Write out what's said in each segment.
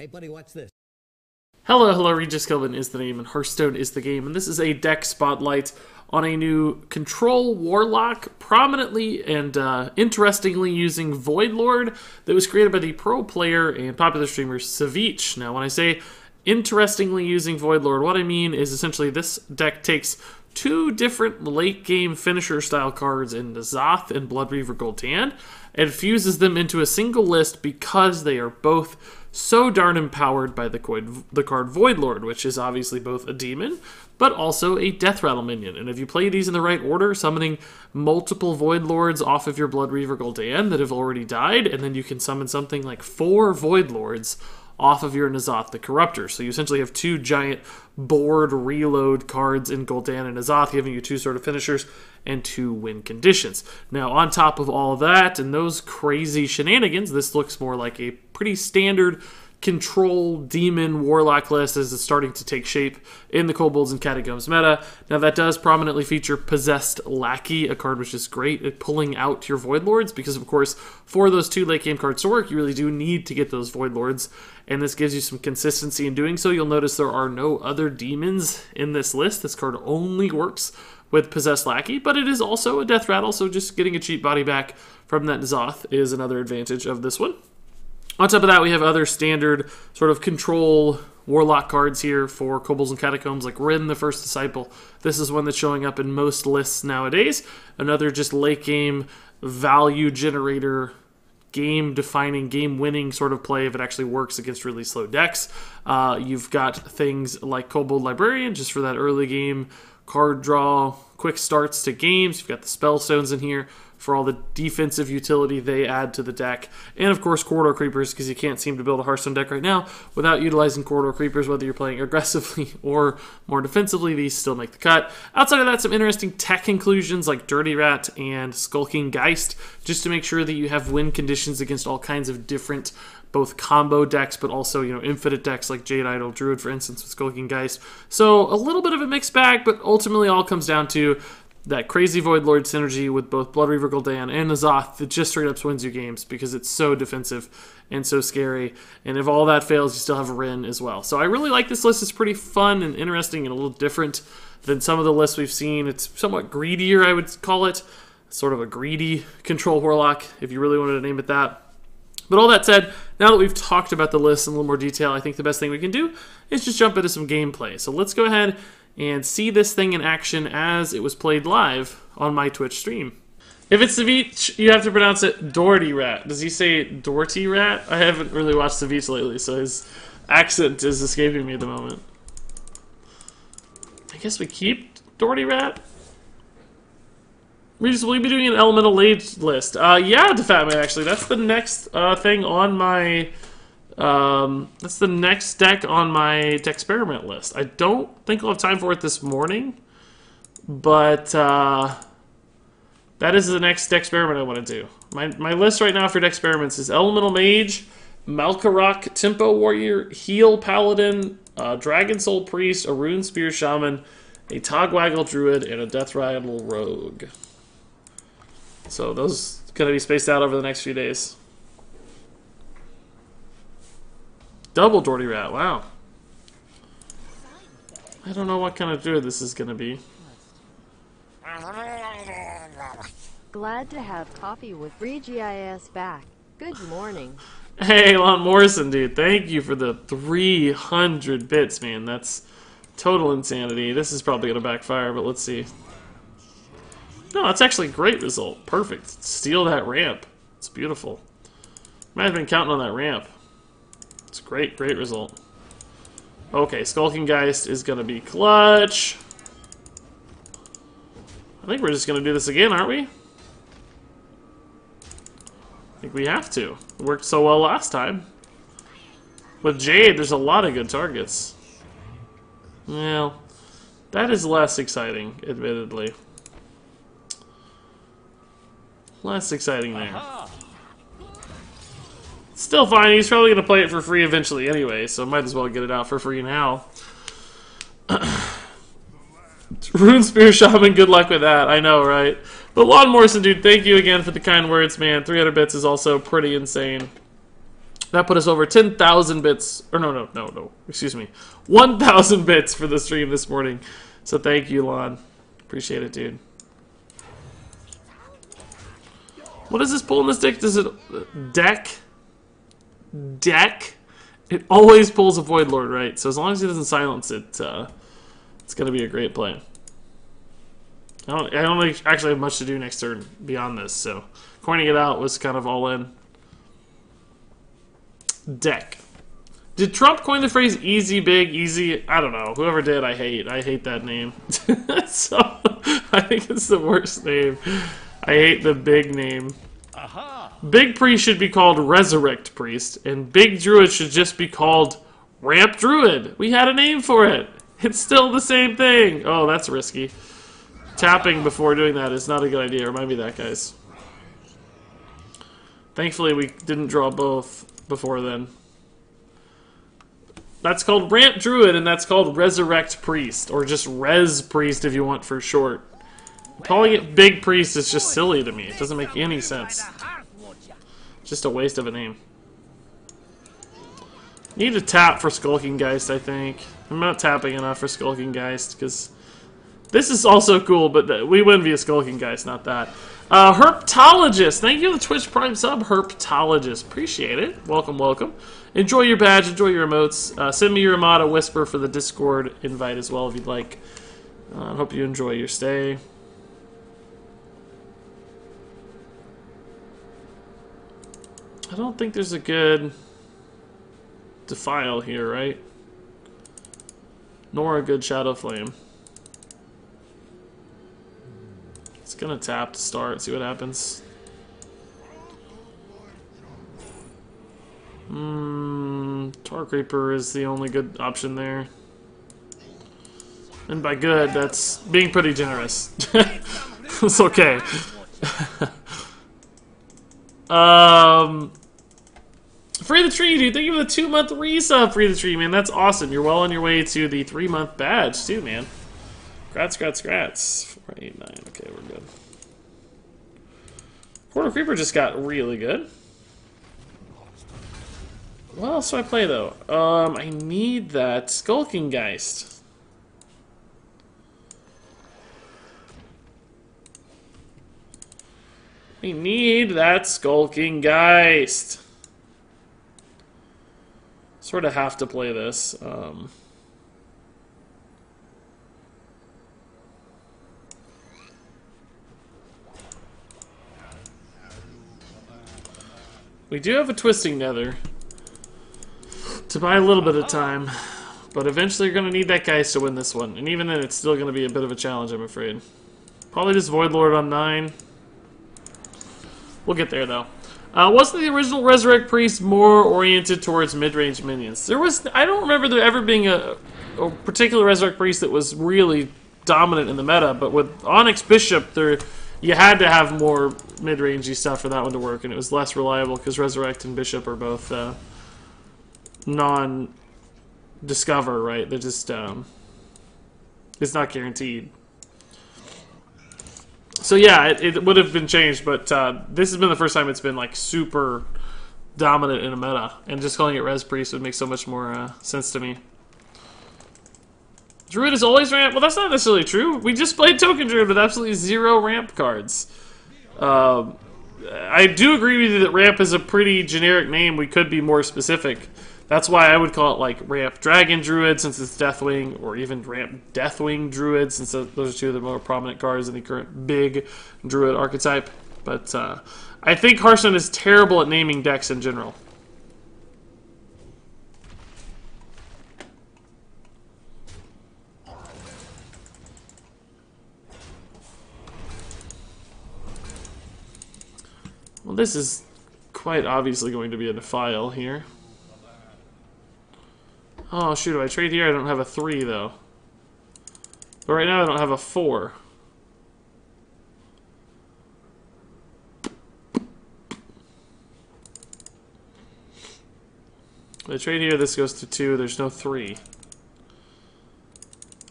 Hey buddy, watch this. Hello, Regis Gul'dan is the name, and Hearthstone is the game, and this is a deck spotlight on a new control Warlock, prominently and interestingly using Voidlord, that was created by the pro player and popular streamer Savjz. Now, when I say interestingly using Voidlord, what I mean is essentially this deck takes two different late-game finisher-style cards in N'Zoth and Gul'dan, and fuses them into a single list because they are both so darn empowered by the card Voidlord, which is obviously both a demon, but also a death rattle minion. And if you play these in the right order, summoning multiple Voidlords off of your Gul'dan that have already died, and then you can summon something like 4 Voidlords off of your N'Zoth the Corruptor. So you essentially have two giant board reload cards in Gul'dan and N'Zoth, giving you two sort of finishers and 2 win conditions. Now, on top of all that and those crazy shenanigans, this looks more like a pretty standard control demon warlock list as it's starting to take shape in the kobolds and catacombs meta. Now, that does prominently feature Possessed Lackey, a card which is great at pulling out your Voidlords, because of course for those 2 late game cards to work, you really do need to get those Voidlords, and this gives you some consistency in doing so. You'll notice there are no other demons in this list. This card only works with Possessed Lackey, but it is also a death rattle, so just getting a cheap body back from that N'Zoth is another advantage of this one. On top of that, we have other standard sort of control warlock cards here for kobolds and catacombs, like Rin, the First Disciple. This is one that's showing up in most lists nowadays. Another just late game value generator, game-defining, game-winning sort of play if it actually works against really slow decks. You've got things like Kobold Librarian, just for that early game card draw, quick starts to games. You've got the Spellstones in here for all the defensive utility they add to the deck. And of course, Corridor Creepers, because you can't seem to build a Hearthstone deck right now without utilizing Corridor Creepers, whether you're playing aggressively or more defensively. These still make the cut. Outside of that, some interesting tech inclusions like Dirty Rat and Skulking Geist, just to make sure that you have win conditions against all kinds of different both combo decks, but also, infinite decks like Jade Idol, Druid, for instance, with Skulking Geist. So a little bit of a mixed bag, but ultimately all comes down to that crazy Voidlord synergy with both Gul'dan and N'Zoth that just straight up wins you games because it's so defensive and so scary. And if all that fails, you still have Rin as well. So I really like this list. It's pretty fun and interesting and a little different than some of the lists we've seen. It's somewhat greedier, I would call it. Sort of a greedy control Warlock, if you really wanted to name it that. But all that said, now that we've talked about the list in a little more detail, I think the best thing we can do is just jump into some gameplay. So let's go ahead and see this thing in action as it was played live on my Twitch stream. If it's Savjz, you have to pronounce it Dorty Rat. Does he say Dorty Rat? I haven't really watched Savjz lately, so his accent is escaping me at the moment. I guess we keep Dorty Rat? Will we be doing an Elemental Mage list? Yeah, DeFatman, actually. That's the next thing on my... that's the next deck on my Dexperiment list. I don't think I'll have time for it this morning, but that is the next Dexperiment I want to do. My list right now for Dexperiments is Elemental Mage, Malkarok, Tempo Warrior, Heal Paladin, Dragon Soul Priest, a Rune Spear Shaman, a Togwaggle Druid, and a Death Rattle Rogue. So those are going to be spaced out over the next few days. Double Dorty Rat, wow. I don't know what kind of druid this is going to be. Glad to have coffee with FreeGIS back. Good morning. Hey, Lon Morrison, dude. Thank you for the 300 bits, man. That's total insanity. This is probably going to backfire, but let's see. No, that's actually a great result. Perfect. Steal that ramp. It's beautiful. Might have been counting on that ramp. It's a great result. Okay, Skulking Geist is going to be clutch. I think we're just going to do this again, aren't we? I think we have to. It worked so well last time. With Jade, there's a lot of good targets. Well, that is less exciting, admittedly. Less exciting there. Still fine, he's probably going to play it for free eventually anyway, so might as well get it out for free now. Rune Spear Shaman, good luck with that, I know, right? But Lon Morrison, dude, thank you again for the kind words, man. 300 bits is also pretty insane. That put us over 10,000 bits. Or no. Excuse me. 1,000 bits for the stream this morning. So thank you, Lon. Appreciate it, dude. What is this pull in this deck? Does it... Deck? It always pulls a Voidlord, right? So as long as he doesn't silence it, it's going to be a great play. I don't actually have much to do next turn beyond this, so coining it out was kind of all in. Deck. Did Trump coin the phrase easy, big, easy? I don't know. Whoever did, I hate. I hate that name. So, I think it's the worst name. I hate the big name. Aha. Big Priest should be called Resurrect Priest, and Big Druid should just be called Ramp Druid. We had a name for it. It's still the same thing. Oh, that's risky. Tapping before doing that is not a good idea. Remind me of that, guys. Thankfully, we didn't draw both before then. That's called Ramp Druid, and that's called Resurrect Priest, or just Res Priest if you want for short. Calling it Big Priest is just silly to me. It doesn't make any sense. Just a waste of a name. Need to tap for Skulking Geist, I think. I'm not tapping enough for Skulking Geist, because this is also cool, but we win via Skulking Geist, not that. Herptologist! Thank you for the Twitch Prime sub, Herptologist. Appreciate it. Welcome, welcome. Enjoy your badge, enjoy your emotes. Send me your Amada Whisper for the Discord invite as well if you'd like. I hope you enjoy your stay. I don't think there's a good Defile here, right? Nor a good Shadow Flame. It's gonna tap to start, see what happens. Tar Creeper is the only good option there. And by good, that's being pretty generous. It's okay. Free the Tree, dude. Thank you for the 2-month resub, Free the Tree, man. That's awesome. You're well on your way to the 3-month badge, too, man. Grats. 4, 8, 9. Okay, we're good. Portal Creeper just got really good. What else do I play, though? I need that Skulking Geist. I need that Skulking Geist. Sort of have to play this. We do have a Twisting Nether to buy a little bit of time, but eventually you're going to need that Geist to win this one. And even then, it's still going to be a bit of a challenge, I'm afraid. Probably just Voidlord on 9. We'll get there, though. Wasn't the original Resurrect Priest more oriented towards mid-range minions? I don't remember there ever being a particular Resurrect Priest that was really dominant in the meta, but with Onyx Bishop, you had to have more mid-rangey stuff for that one to work, and it was less reliable because Resurrect and Bishop are both non-discover, right? They're just, it's not guaranteed. So yeah, it would have been changed, but this has been the first time it's been like super dominant in a meta, and just calling it Res Priest would make so much more sense to me. Druid is always ramp? Well, that's not necessarily true. We just played Token Druid with absolutely 0 ramp cards. I do agree with you that ramp is a pretty generic name. We could be more specific. That's why I would call it like Ramp Dragon Druid, since it's Deathwing, or even Ramp Deathwing Druid, since those are two of the more prominent cards in the current big Druid archetype. But I think Hearthstone is terrible at naming decks in general. Well, this is quite obviously going to be a Defile here. Oh, shoot, if I trade here, I don't have a 3, though. But right now, I don't have a 4. If I trade here, this goes to 2. There's no 3.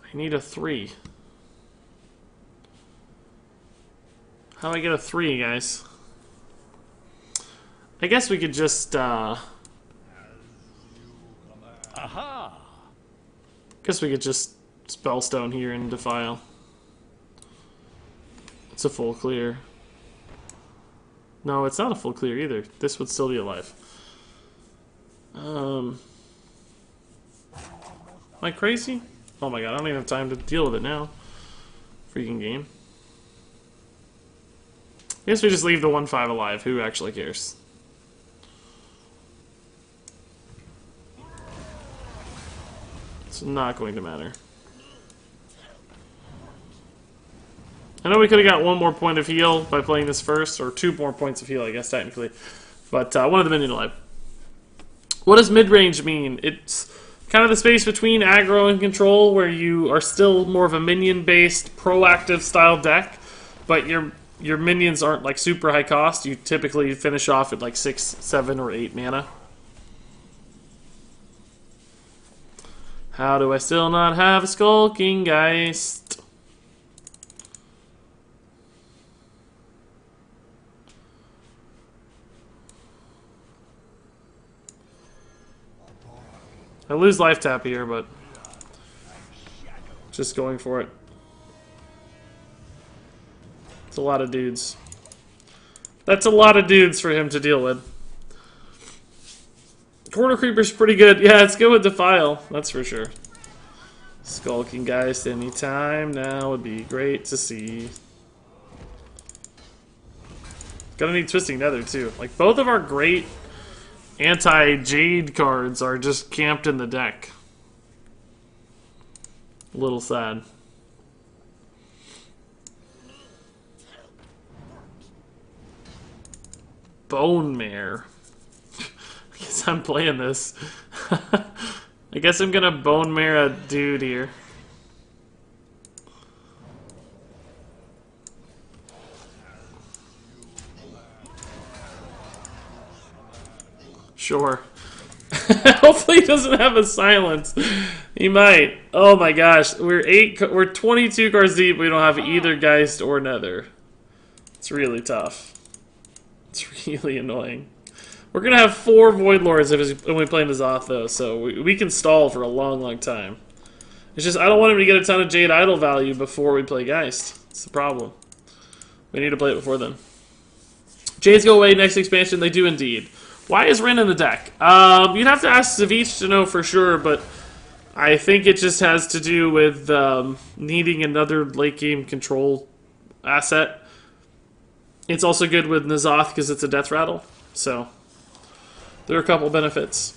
I need a 3. How do I get a 3, guys? I guess we could just, Guess we could just Spellstone here and Defile. It's a full clear. No, it's not a full clear either. This would still be alive. Am I crazy? Oh my god, I don't even have time to deal with it now. Freaking game. I guess we just leave the 1/5 alive. Who actually cares? It's not going to matter. I know we could have got 1 more point of heal by playing this first, or 2 more points of heal, I guess, technically. But one of the minion alive. What does mid-range mean? It's kind of the space between aggro and control, where you are still more of a minion-based, proactive style deck, but your minions aren't like super high cost. You typically finish off at like 6, 7, or 8 mana. How do I still not have a Skulking Geist? I lose life tap here, but just going for it. It's a lot of dudes. That's a lot of dudes for him to deal with. Corner Creeper's pretty good. Yeah, it's good with Defile, that's for sure. Skulking Geist anytime now would be great to see. Gonna need Twisting Nether too. Like, both of our great anti-jade cards are just camped in the deck. A little sad. Bone Mare. I guess I'm playing this. I guess I'm gonna Bone Mare a dude here. Sure. Hopefully he doesn't have a silence. He might. Oh my gosh. We're 22 cards deep. We don't have either Geist or Nether. It's really tough. It's really annoying. We're gonna have 4 Voidlords when we play N'Zoth though, so we can stall for a long, long time. It's just I don't want him to get a ton of Jade Idol value before we play Geist. It's the problem. We need to play it before then. Jades go away next expansion. They do indeed. Why is Rin in the deck? You'd have to ask Savjz to know for sure, but I think it just has to do with needing another late game control asset. It's also good with N'Zoth because it's a death rattle, so there are a couple benefits.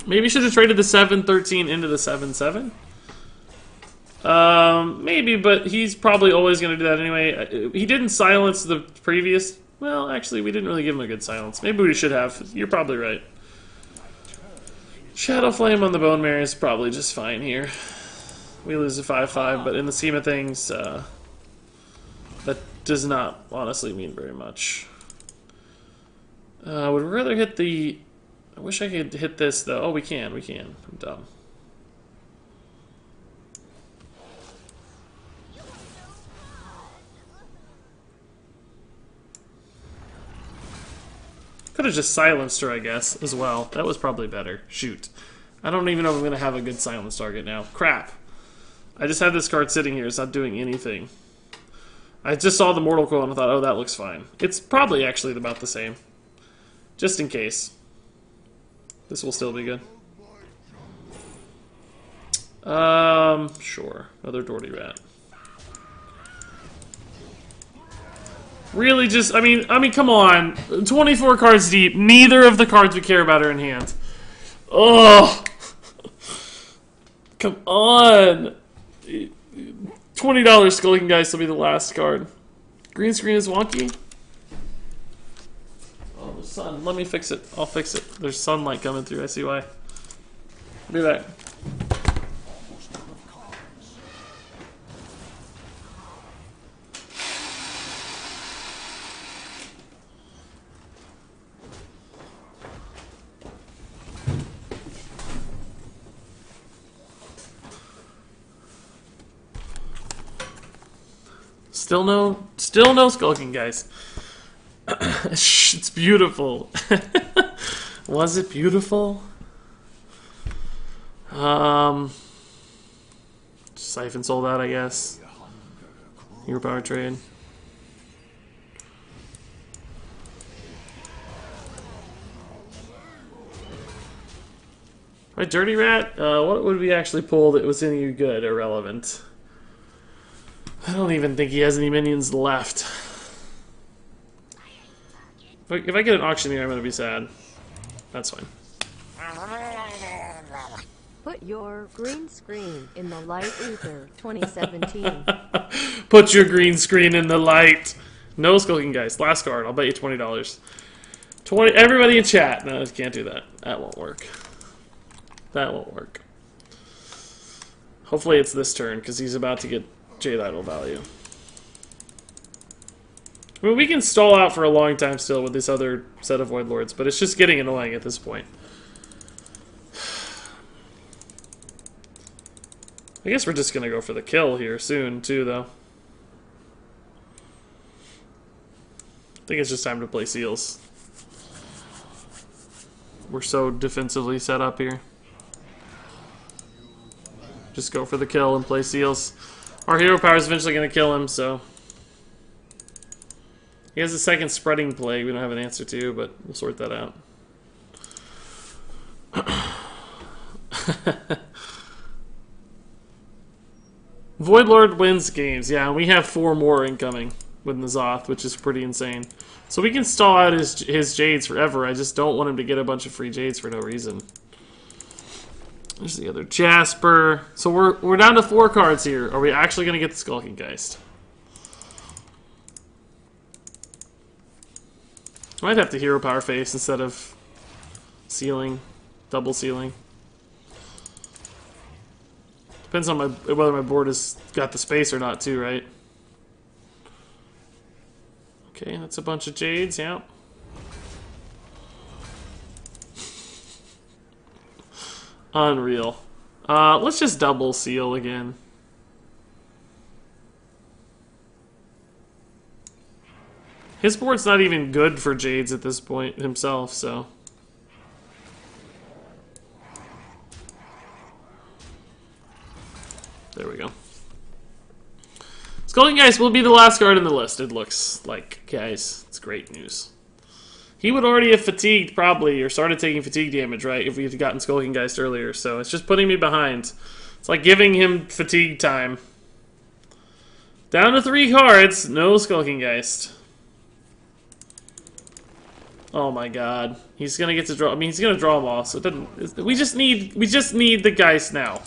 Maybe you should have traded the 7/13 into the 7/7. Maybe, but he's probably always going to do that anyway. He didn't silence the previous. Well, actually, we didn't really give him a good silence. Maybe we should have. You're probably right. Shadow Flame on the Bone Mare is probably just fine here. We lose a 5/5, but in the scheme of things, that does not honestly mean very much. Would rather hit the... I wish I could hit this, though. Oh, we can. I'm dumb. Could have just silenced her, I guess, as well. That was probably better. Shoot. I don't even know if I'm going to have a good silence target now. Crap. I just had this card sitting here. It's not doing anything. I just saw the Mortal Coil and I thought, oh, that looks fine. It's probably actually about the same. Just in case. This will still be good. Sure. Another Doherty Rat. Really just, I mean, come on. 24 cards deep. Neither of the cards we care about are in hand. Oh, come on. $20 Skulking Geist will be the last card. Green screen is wonky. Oh, the sun. Let me fix it. I'll fix it. There's sunlight coming through. I see why. Be back. Still no Skulking Geist. It's beautiful. Was it beautiful? Siphon sold out, I guess. Your power trade. Right, Dirty Rat? What would we actually pull that was any good or relevant? I don't even think he has any minions left. If I get an auctioneer, I'm gonna be sad. That's fine. Put your green screen in the light ether 2017. Put your green screen in the light. No Skulking Geist. Last card. I'll bet you $20. Everybody in chat. No, I can't do that. That won't work. That won't work. Hopefully it's this turn, because he's about to get Jade Idol value. I mean, we can stall out for a long time still with this other set of Voidlords, but it's just getting annoying at this point. I guess we're just gonna go for the kill here soon, too, though. I think it's just time to play Seals. We're so defensively set up here. Just go for the kill and play Seals. Our hero power is eventually gonna kill him, so... He has a second Spreading Plague we don't have an answer to, but we'll sort that out. Voidlord wins games. Yeah, and we have 4 more incoming with N'Zoth, which is pretty insane. So we can stall out his Jades forever. I just don't want him to get a bunch of free Jades for no reason. There's the other Jasper. So we're down to 4 cards here. Are we actually going to get the Skulking Geist? I might have to hero power face instead of sealing, double sealing. Depends on whether my board has got the space or not too, right? Okay, that's a bunch of Jades, yeah. Unreal. Let's just double seal again. His board's not even good for Jades at this point himself, so... There we go. Skulking Geist will be the last card in the list, it looks like. Guys, it's great news. He would already have fatigued, probably, or started taking fatigue damage, right, if we had gotten Skulking Geist earlier, so it's just putting me behind. It's like giving him fatigue time. Down to 3 cards, no Skulking Geist. Oh my god. He's gonna get to draw, I mean, he's gonna draw them all, so it doesn't... We just need the Geist now.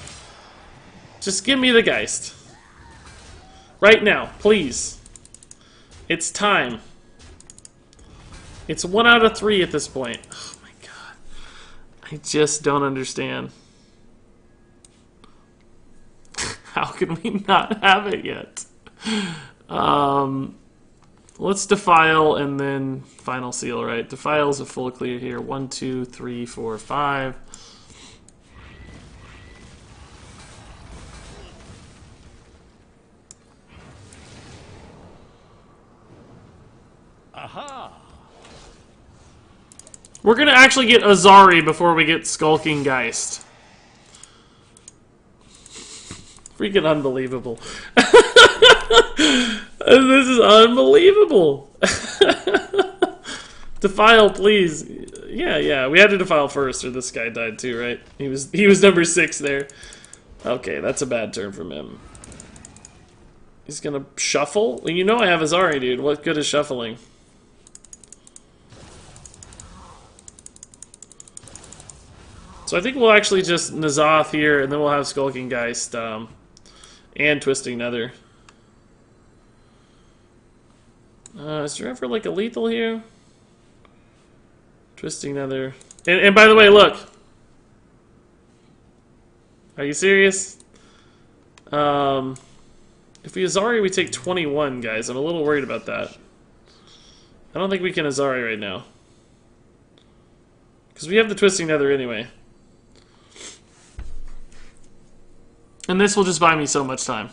Just give me the Geist. Right now, please. It's time. It's 1 out of 3 at this point. Oh my god. I just don't understand. How can we not have it yet? Let's Defile and then Final Seal, right? Defile's a full clear here. 1, 2, 3, 4, 5. Aha! We're gonna actually get Azari before we get Skulking Geist. Freaking unbelievable. This is unbelievable. Defile, please. Yeah, we had to Defile first or this guy died too, right? He was number 6 there. Okay, that's a bad turn from him. He's gonna shuffle? Well, you know I have Azari, dude. What good is shuffling? So I think we'll actually just N'Zoth here, and then we'll have Skulking Geist and Twisting Nether. Is there ever like a lethal here? Twisting Nether. And by the way, look. Are you serious? If we Azari, we take 21, guys. I'm a little worried about that. I don't think we can Azari right now. Because we have the Twisting Nether anyway. And this will just buy me so much time.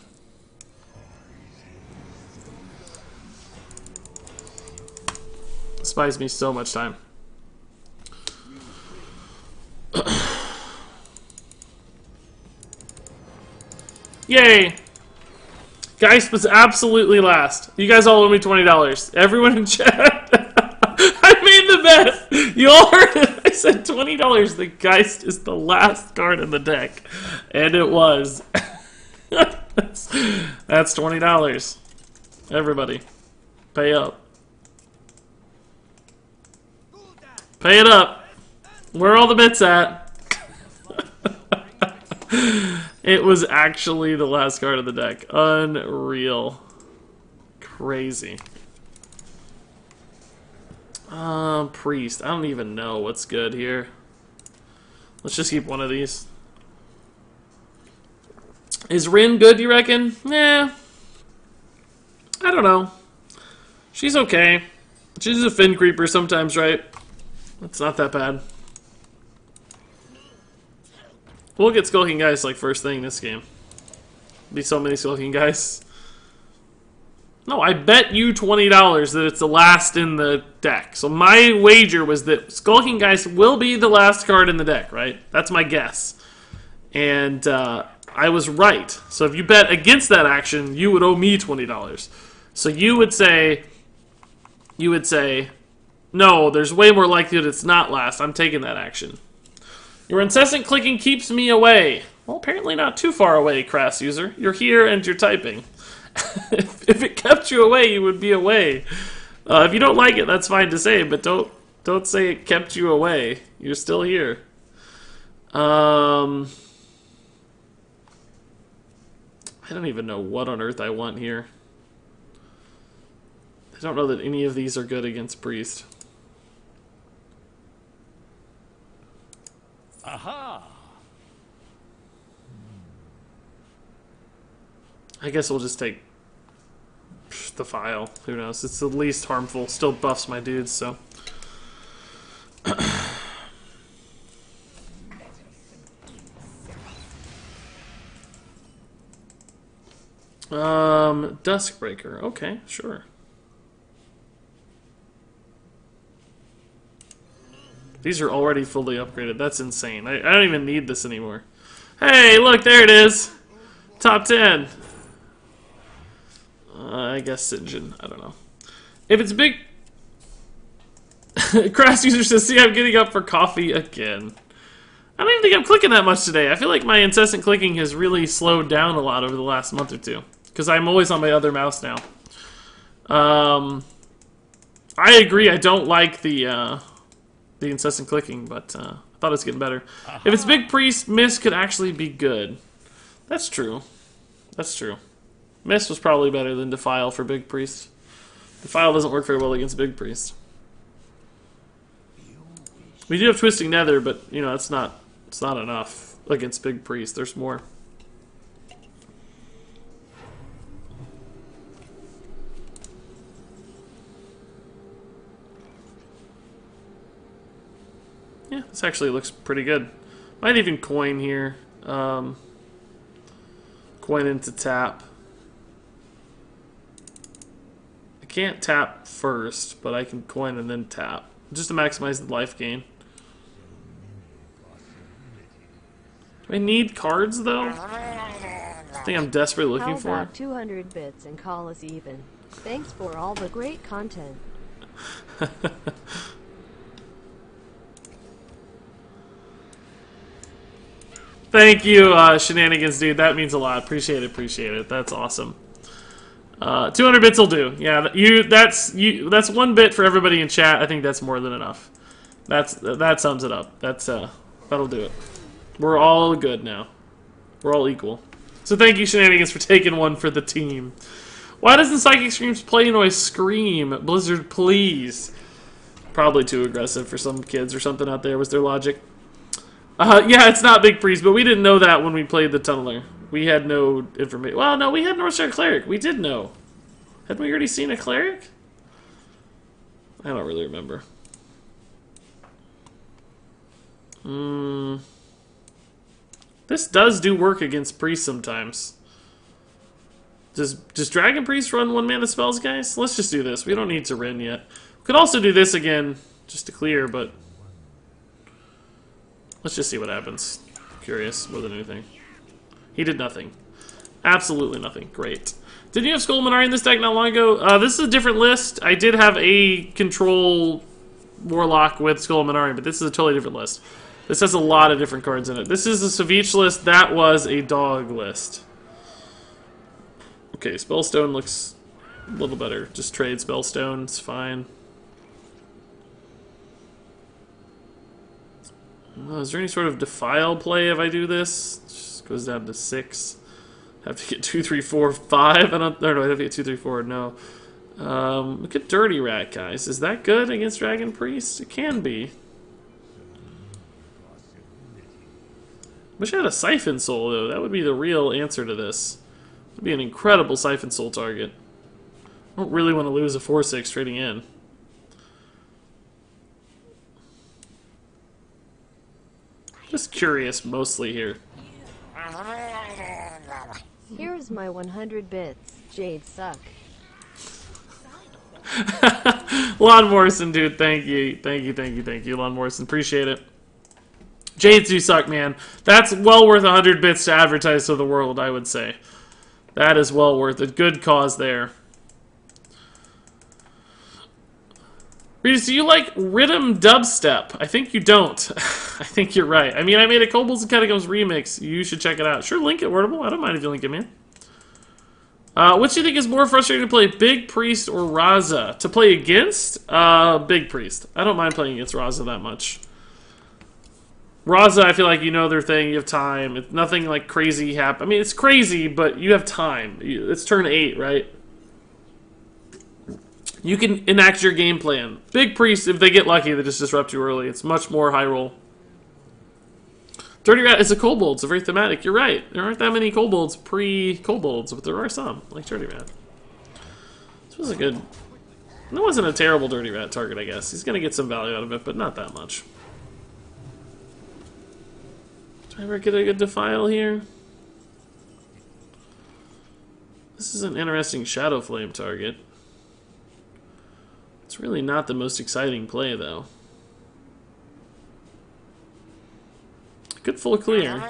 This buys me so much time. Yay! Geist was absolutely last. You guys all owe me $20. Everyone in chat. I made the bet. You all heard it. I said $20. The Geist is the last card in the deck. And it was. That's $20. Everybody. Pay up. Pay it up. Where are all the bits at? It was actually the last card of the deck. Unreal. Crazy. Priest. I don't even know what's good here. Let's just keep one of these. Is Rin good, you reckon? Nah. I don't know. She's okay. She's a Fin Creeper sometimes, right? It's not that bad. We'll get Skulking Guys like first thing this game. Be so many Skulking Guys. No, I bet you $20 that it's the last in the deck. So my wager was that Skulking Guys will be the last card in the deck, right? That's my guess. And I was right. So if you bet against that action, you would owe me $20. So you would say, no, there's way more likelihood it's not last. I'm taking that action. Your incessant clicking keeps me away. Well, apparently not too far away, Crass User. You're here and you're typing. If it kept you away, you would be away. If you don't like it, that's fine to say, but don't say it kept you away. You're still here. I don't even know what on earth I want here. I don't know that any of these are good against Priest. Aha! I guess we'll just take the file. Who knows? It's the least harmful. Still buffs my dudes, so. Duskbreaker. Okay, sure. These are already fully upgraded. That's insane. I don't even need this anymore. Hey, look, there it is. Top 10. I guess Sinjin. I don't know. If it's big... Crass User says, see, I'm getting up for coffee again. I don't even think I'm clicking that much today. I feel like my incessant clicking has really slowed down a lot over the last month or two. Because I'm always on my other mouse now. I agree, I don't like the incessant clicking, but I thought it was getting better. If it's Big Priest, Mist could actually be good. That's true. That's true. Mist was probably better than Defile for Big Priest. Defile doesn't work very well against Big Priest. We do have Twisting Nether, but you know it's not enough against Big Priest. There's more. Yeah, this actually looks pretty good. Might even coin here. Coin into tap. I can't tap first, but I can coin and then tap. Just to maximize the life gain. Do I need cards, though? I think I'm desperately looking for. How about 200 bits and call us even? Thanks for all the great content. Thank you, Shenanigans, dude. That means a lot. Appreciate it. Appreciate it. That's awesome. 200 bits will do. Yeah, that's 1 bit for everybody in chat. I think that's more than enough. That sums it up. That'll do it. We're all good now. We're all equal. So thank you, Shenanigans, for taking one for the team. Why doesn't Psychic Scream's play noise scream? Blizzard, please. Probably too aggressive for some kids or something out there was their logic. Yeah, it's not Big Priest, but we didn't know that when we played the Tunneler. We had no information. Well, no, we had Northstar Cleric. We did know. Hadn't we already seen a Cleric? I don't really remember. This does do work against Priest sometimes. Does Dragon Priest run 1-mana spells, guys? Let's just do this. We don't need to Rin yet. We could also do this again, just to clear, but... Let's just see what happens. Curious more than anything. He did nothing. Absolutely nothing. Great. Didn't you have Skull Minari in this deck not long ago? This is a different list. I did have a control Warlock with Skull Minari, but this is a totally different list. This has a lot of different cards in it. This is a Savjz list. That was a dog list. Okay, Spellstone looks a little better. Just trade Spellstone. It's fine. Is there any sort of Defile play if I do this? It just goes down to 6. Have to get 2, 3, 4, 5. I don't know. I have to get 2, 3, 4. No. Look at Dirty Rat, guys. Is that good against Dragon Priest? It can be. Wish I had a Siphon Soul, though. That would be the real answer to this. It would be an incredible Siphon Soul target. I don't really want to lose a 4/6 trading in. Just curious, mostly here. Here's my 100 bits. Jade suck. Lon Morrison, dude, thank you. Thank you, Lon Morrison. Appreciate it. Jades do suck, man. That's well worth 100 bits to advertise to the world, I would say. That is well worth it. Good cause there. Regis, do you like rhythm dubstep? I think you don't. I think you're right. I mean, I made a Kobolds and Catacombs remix. You should check it out. Sure, link it, Wordable. I don't mind if you link it, man. What do you think is more frustrating to play, Big Priest or Raza? To play against? Big Priest. I don't mind playing against Raza that much. Raza, I feel like you know their thing. You have time. It's nothing like crazy happen. I mean, it's crazy, but you have time. It's turn 8, right? You can enact your game plan. Big Priest, if they get lucky, they just disrupt you early. It's much more high roll. Dirty Rat is a Kobold. It's very thematic. You're right. There aren't that many Kobolds pre-Kobolds, but there are some, like Dirty Rat. This was a good... That wasn't a terrible Dirty Rat target, I guess. He's going to get some value out of it, but not that much. Do I ever get a good Defile here? This is an interesting Shadow Flame target. It's really not the most exciting play, though. Good full clear.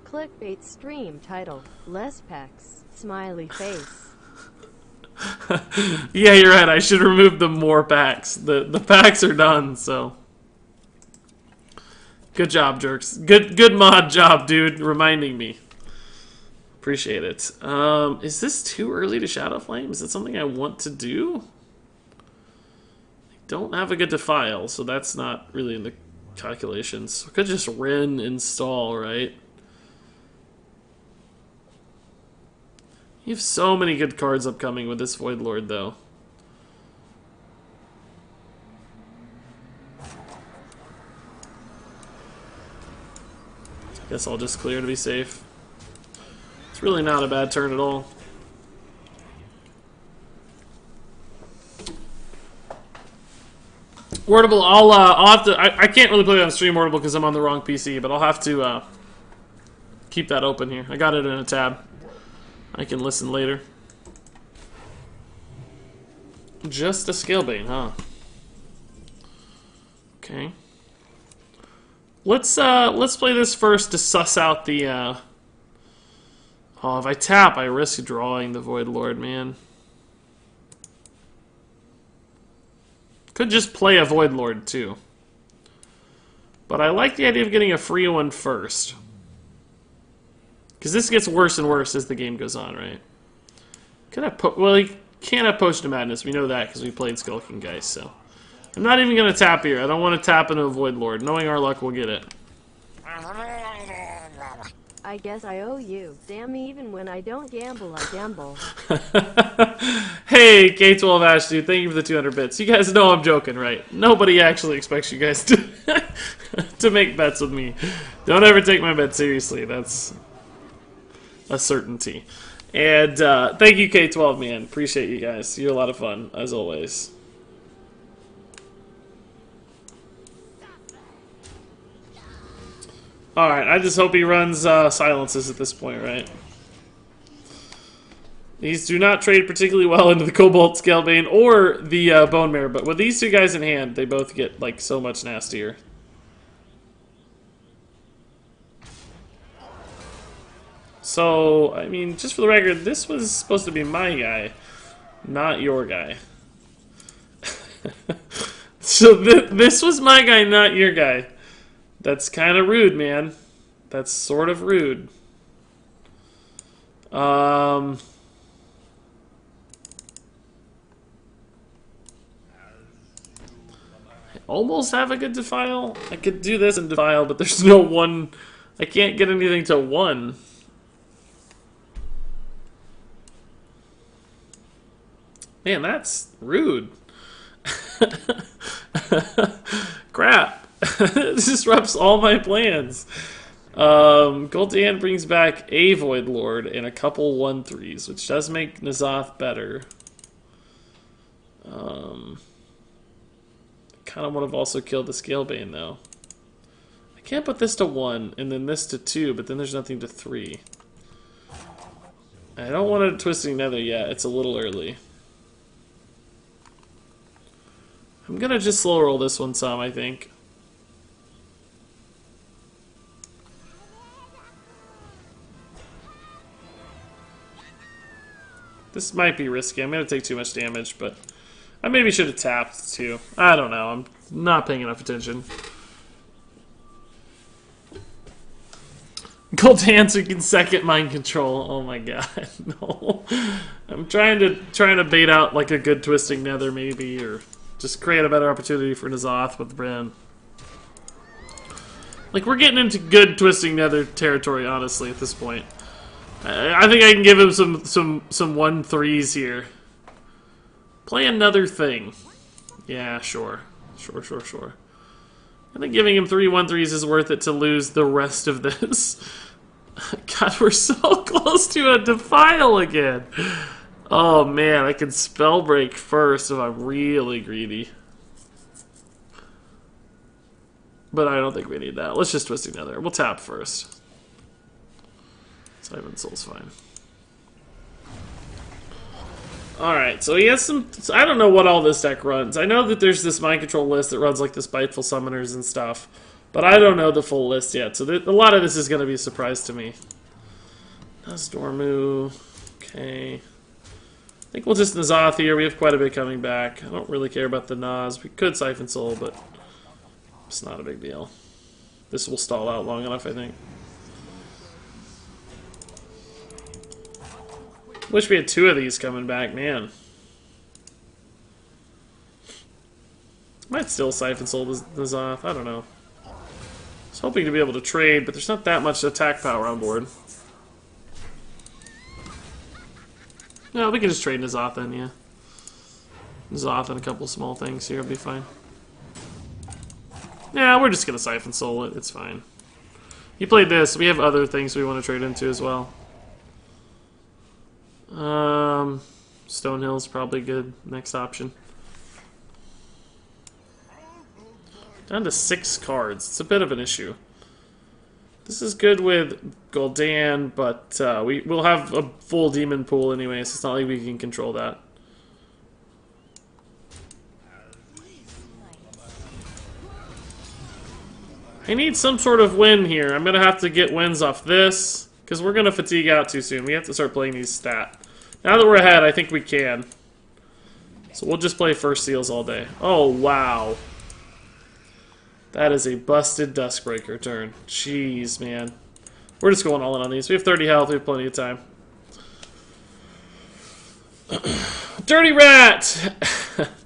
Clickbait stream title. Less packs. Smiley face. Yeah, you're right. I should remove the more packs. The packs are done, so... Good job, Jerks. Good mod job, dude, reminding me. Appreciate it. Is this too early to Shadow Flame? Is it something I want to do? I don't have a good Defile, so that's not really in the calculations. I could just Ren install, right? You have so many good cards upcoming with this Voidlord, though. Guess I'll just clear to be safe. It's really not a bad turn at all. Wordable, I'll have to... I can't really play that on stream, Wordable, because I'm on the wrong PC, but I'll have to keep that open here. I got it in a tab. I can listen later. Just a Scalebane, huh? Okay. Let's play this first to suss out the, Oh, if I tap, I risk drawing the Voidlord, man. Could just play a Voidlord, too. But I like the idea of getting a free one first. Because this gets worse and worse as the game goes on, right? Could I well, he can't have Potion of Madness. We know that because we played Skulking Geist, so... I'm not even going to tap here. I don't want to tap into a Voidlord. Knowing our luck, we'll get it. I guess I owe you. Damn, even when I don't gamble, I gamble. Hey, K12 Ash, dude, thank you for the 200 bits. You guys know I'm joking, right? Nobody actually expects you guys to to make bets with me. Don't ever take my bet seriously. That's a certainty. And thank you, K12, man. Appreciate you guys. You're a lot of fun, as always. Alright, I just hope he runs silences at this point, right? These do not trade particularly well into the Cobalt Scalebane or the Bone Mare, but with these two guys in hand, they both get, like, so much nastier. So, I mean, just for the record, this was supposed to be my guy, not your guy. So this was my guy, not your guy. That's kind of rude, man. That's sort of rude. I almost have a good defile. I could do this and defile, but there's no one. I can't get anything to 1. Man, that's rude. Crap. This disrupts all my plans. Gul'dan brings back a Voidlord and a couple 1/3s, which does make N'Zoth better. Kind of would have also killed the Scalebane, though. I can't put this to 1 and then this to 2, but then there's nothing to 3. I don't want a Twisting Nether yet. It's a little early. I'm gonna just slow roll this one some, I think. This might be risky. I'm gonna take too much damage, but I maybe should have tapped too. I don't know. I'm not paying enough attention. Gul'dan taking second mind control. Oh my god, no. I'm trying to bait out like a good Twisting Nether maybe, or just create a better opportunity for N'Zoth with Bren. Like, we're getting into good Twisting Nether territory, honestly, at this point. I think I can give him some 1/3s here. Play another thing. Yeah, sure. Sure. I think giving him 3 1/3s is worth it to lose the rest of this. God, we're so close to a defile again. Oh man, I can spell break first if I'm really greedy. But I don't think we need that. Let's just Twisting Nether. We'll tap first. Siphon Soul's fine. Alright, so he has some... I don't know what all this deck runs. I know that there's this mind control list that runs like the Spiteful Summoners and stuff. But I don't know the full list yet, so a lot of this is going to be a surprise to me. Dormu. Okay. I think we'll just N'Zoth here. We have quite a bit coming back. I don't really care about the Naz. We could Siphon Soul, but it's not a big deal. This will stall out long enough, I think. Wish we had 2 of these coming back, man. Might still Siphon Soul N'Zoth. I don't know. I was hoping to be able to trade, but there's not that much attack power on board. No, we can just trade N'Zoth then, yeah. N'Zoth and a couple small things here will be fine. Yeah, we're just gonna Siphon Soul it. It's fine. He played this. We have other things we want to trade into as well. Stonehill's probably good. Next option. Down to 6 cards. It's a bit of an issue. This is good with Gul'dan, but we'll have a full demon pool anyway, so it's not like we can control that. I need some sort of win here. I'm going to have to get wins off this, because we're going to fatigue out too soon. We have to start playing these stat. Now that we're ahead, I think we can. So we'll just play First Seals all day. Oh, wow. That is a busted Duskbreaker turn. Jeez, man. We're just going all in on these. We have 30 health. We have plenty of time. Dirty Rat!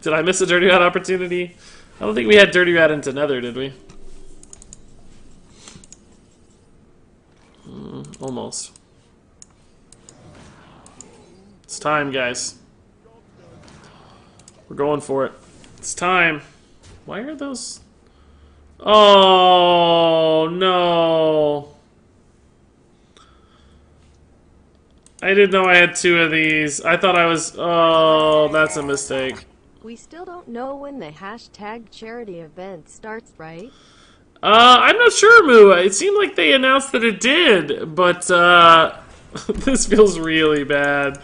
Did I miss a Dirty Rat opportunity? I don't think we had Dirty Rat into Nether, did we? Almost. It's time, guys. We're going for it. It's time. Why are those... Oh, no. I didn't know I had 2 of these. I thought I was... Oh, that's a mistake. We still don't know when the hashtag charity event starts, right? I'm not sure, Moo. It seemed like they announced that it did, but, this feels really bad.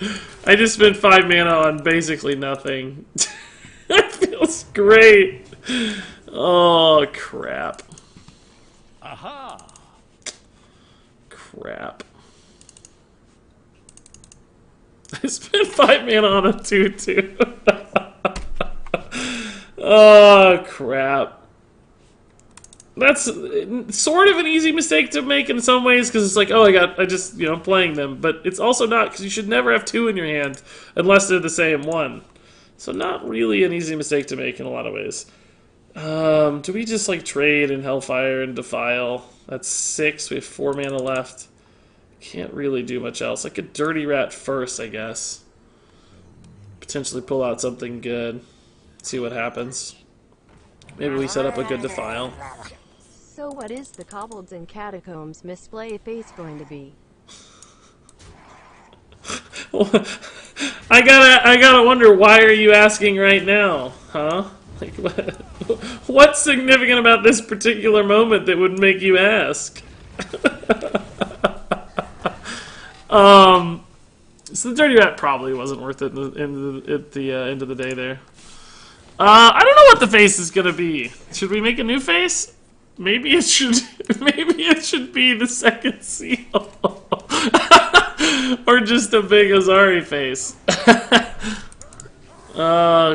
I just spent 5 mana on basically nothing. That feels great. Oh, crap. Aha! Crap. I spent 5 mana on a 2/2. Oh, crap. That's sort of an easy mistake to make in some ways, because it's like, oh, I just, you know, playing them. But it's also not, because you should never have 2 in your hand unless they're the same one. So not really an easy mistake to make in a lot of ways. Do we just, like, trade in Hellfire and Defile? That's 6. We have 4 mana left. Can't really do much else. Like a Dirty Rat first, I guess. Potentially pull out something good. See what happens. Maybe we set up a good Defile. So what is the Kobolds and Catacombs misplay face going to be? I gotta wonder, why are you asking right now, huh? Like, what's significant about this particular moment that would make you ask? So the Dirty Rat probably wasn't worth it at the end of the day there. I don't know what the face is gonna be. Should we make a new face? Maybe it should. Maybe it should be the second seal, or just a big Azari face.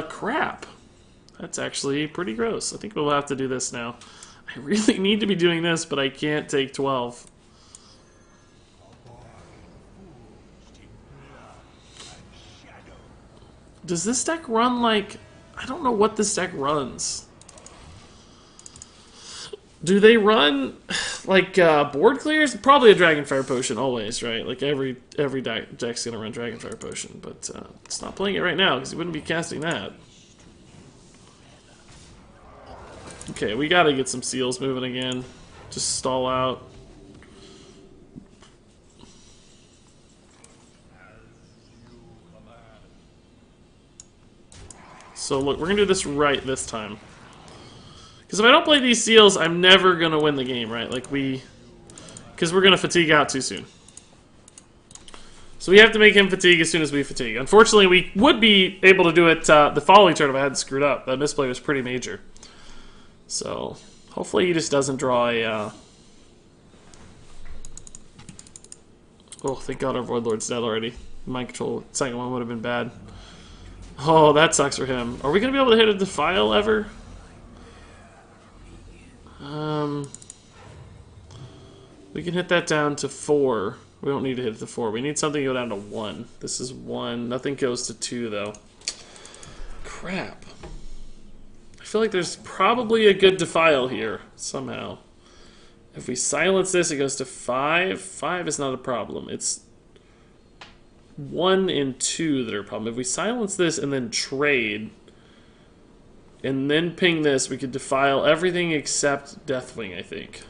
Crap. That's actually pretty gross. I think we'll have to do this now. I really need to be doing this, but I can't take 12. Does this deck run like... I don't know what this deck runs. Do they run like board clears? Probably a Dragonfire Potion always, right? Like every deck's gonna run Dragonfire Potion, but it's not playing it right now because he wouldn't be casting that. Okay, we gotta get some seals moving again. Just stall out. So look, we're gonna do this right this time. Because if I don't play these seals, I'm never gonna win the game, right? Like because we're gonna fatigue out too soon. So we have to make him fatigue as soon as we fatigue. Unfortunately, we would be able to do it the following turn if I hadn't screwed up. That misplay was pretty major. So hopefully he just doesn't draw a... Oh, thank God our Voidlord's dead already. Mind control, second one would have been bad. Oh, that sucks for him. Are we going to be able to hit a Defile ever? We can hit that down to 4. We don't need to hit it to 4. We need something to go down to 1. This is 1. Nothing goes to 2, though. Crap. I feel like there's probably a good Defile here, somehow. If we silence this, it goes to 5. 5 is not a problem. It's 1 and 2 that are a problem. If we silence this and then trade, and then ping this, we could Defile everything except Deathwing, I think.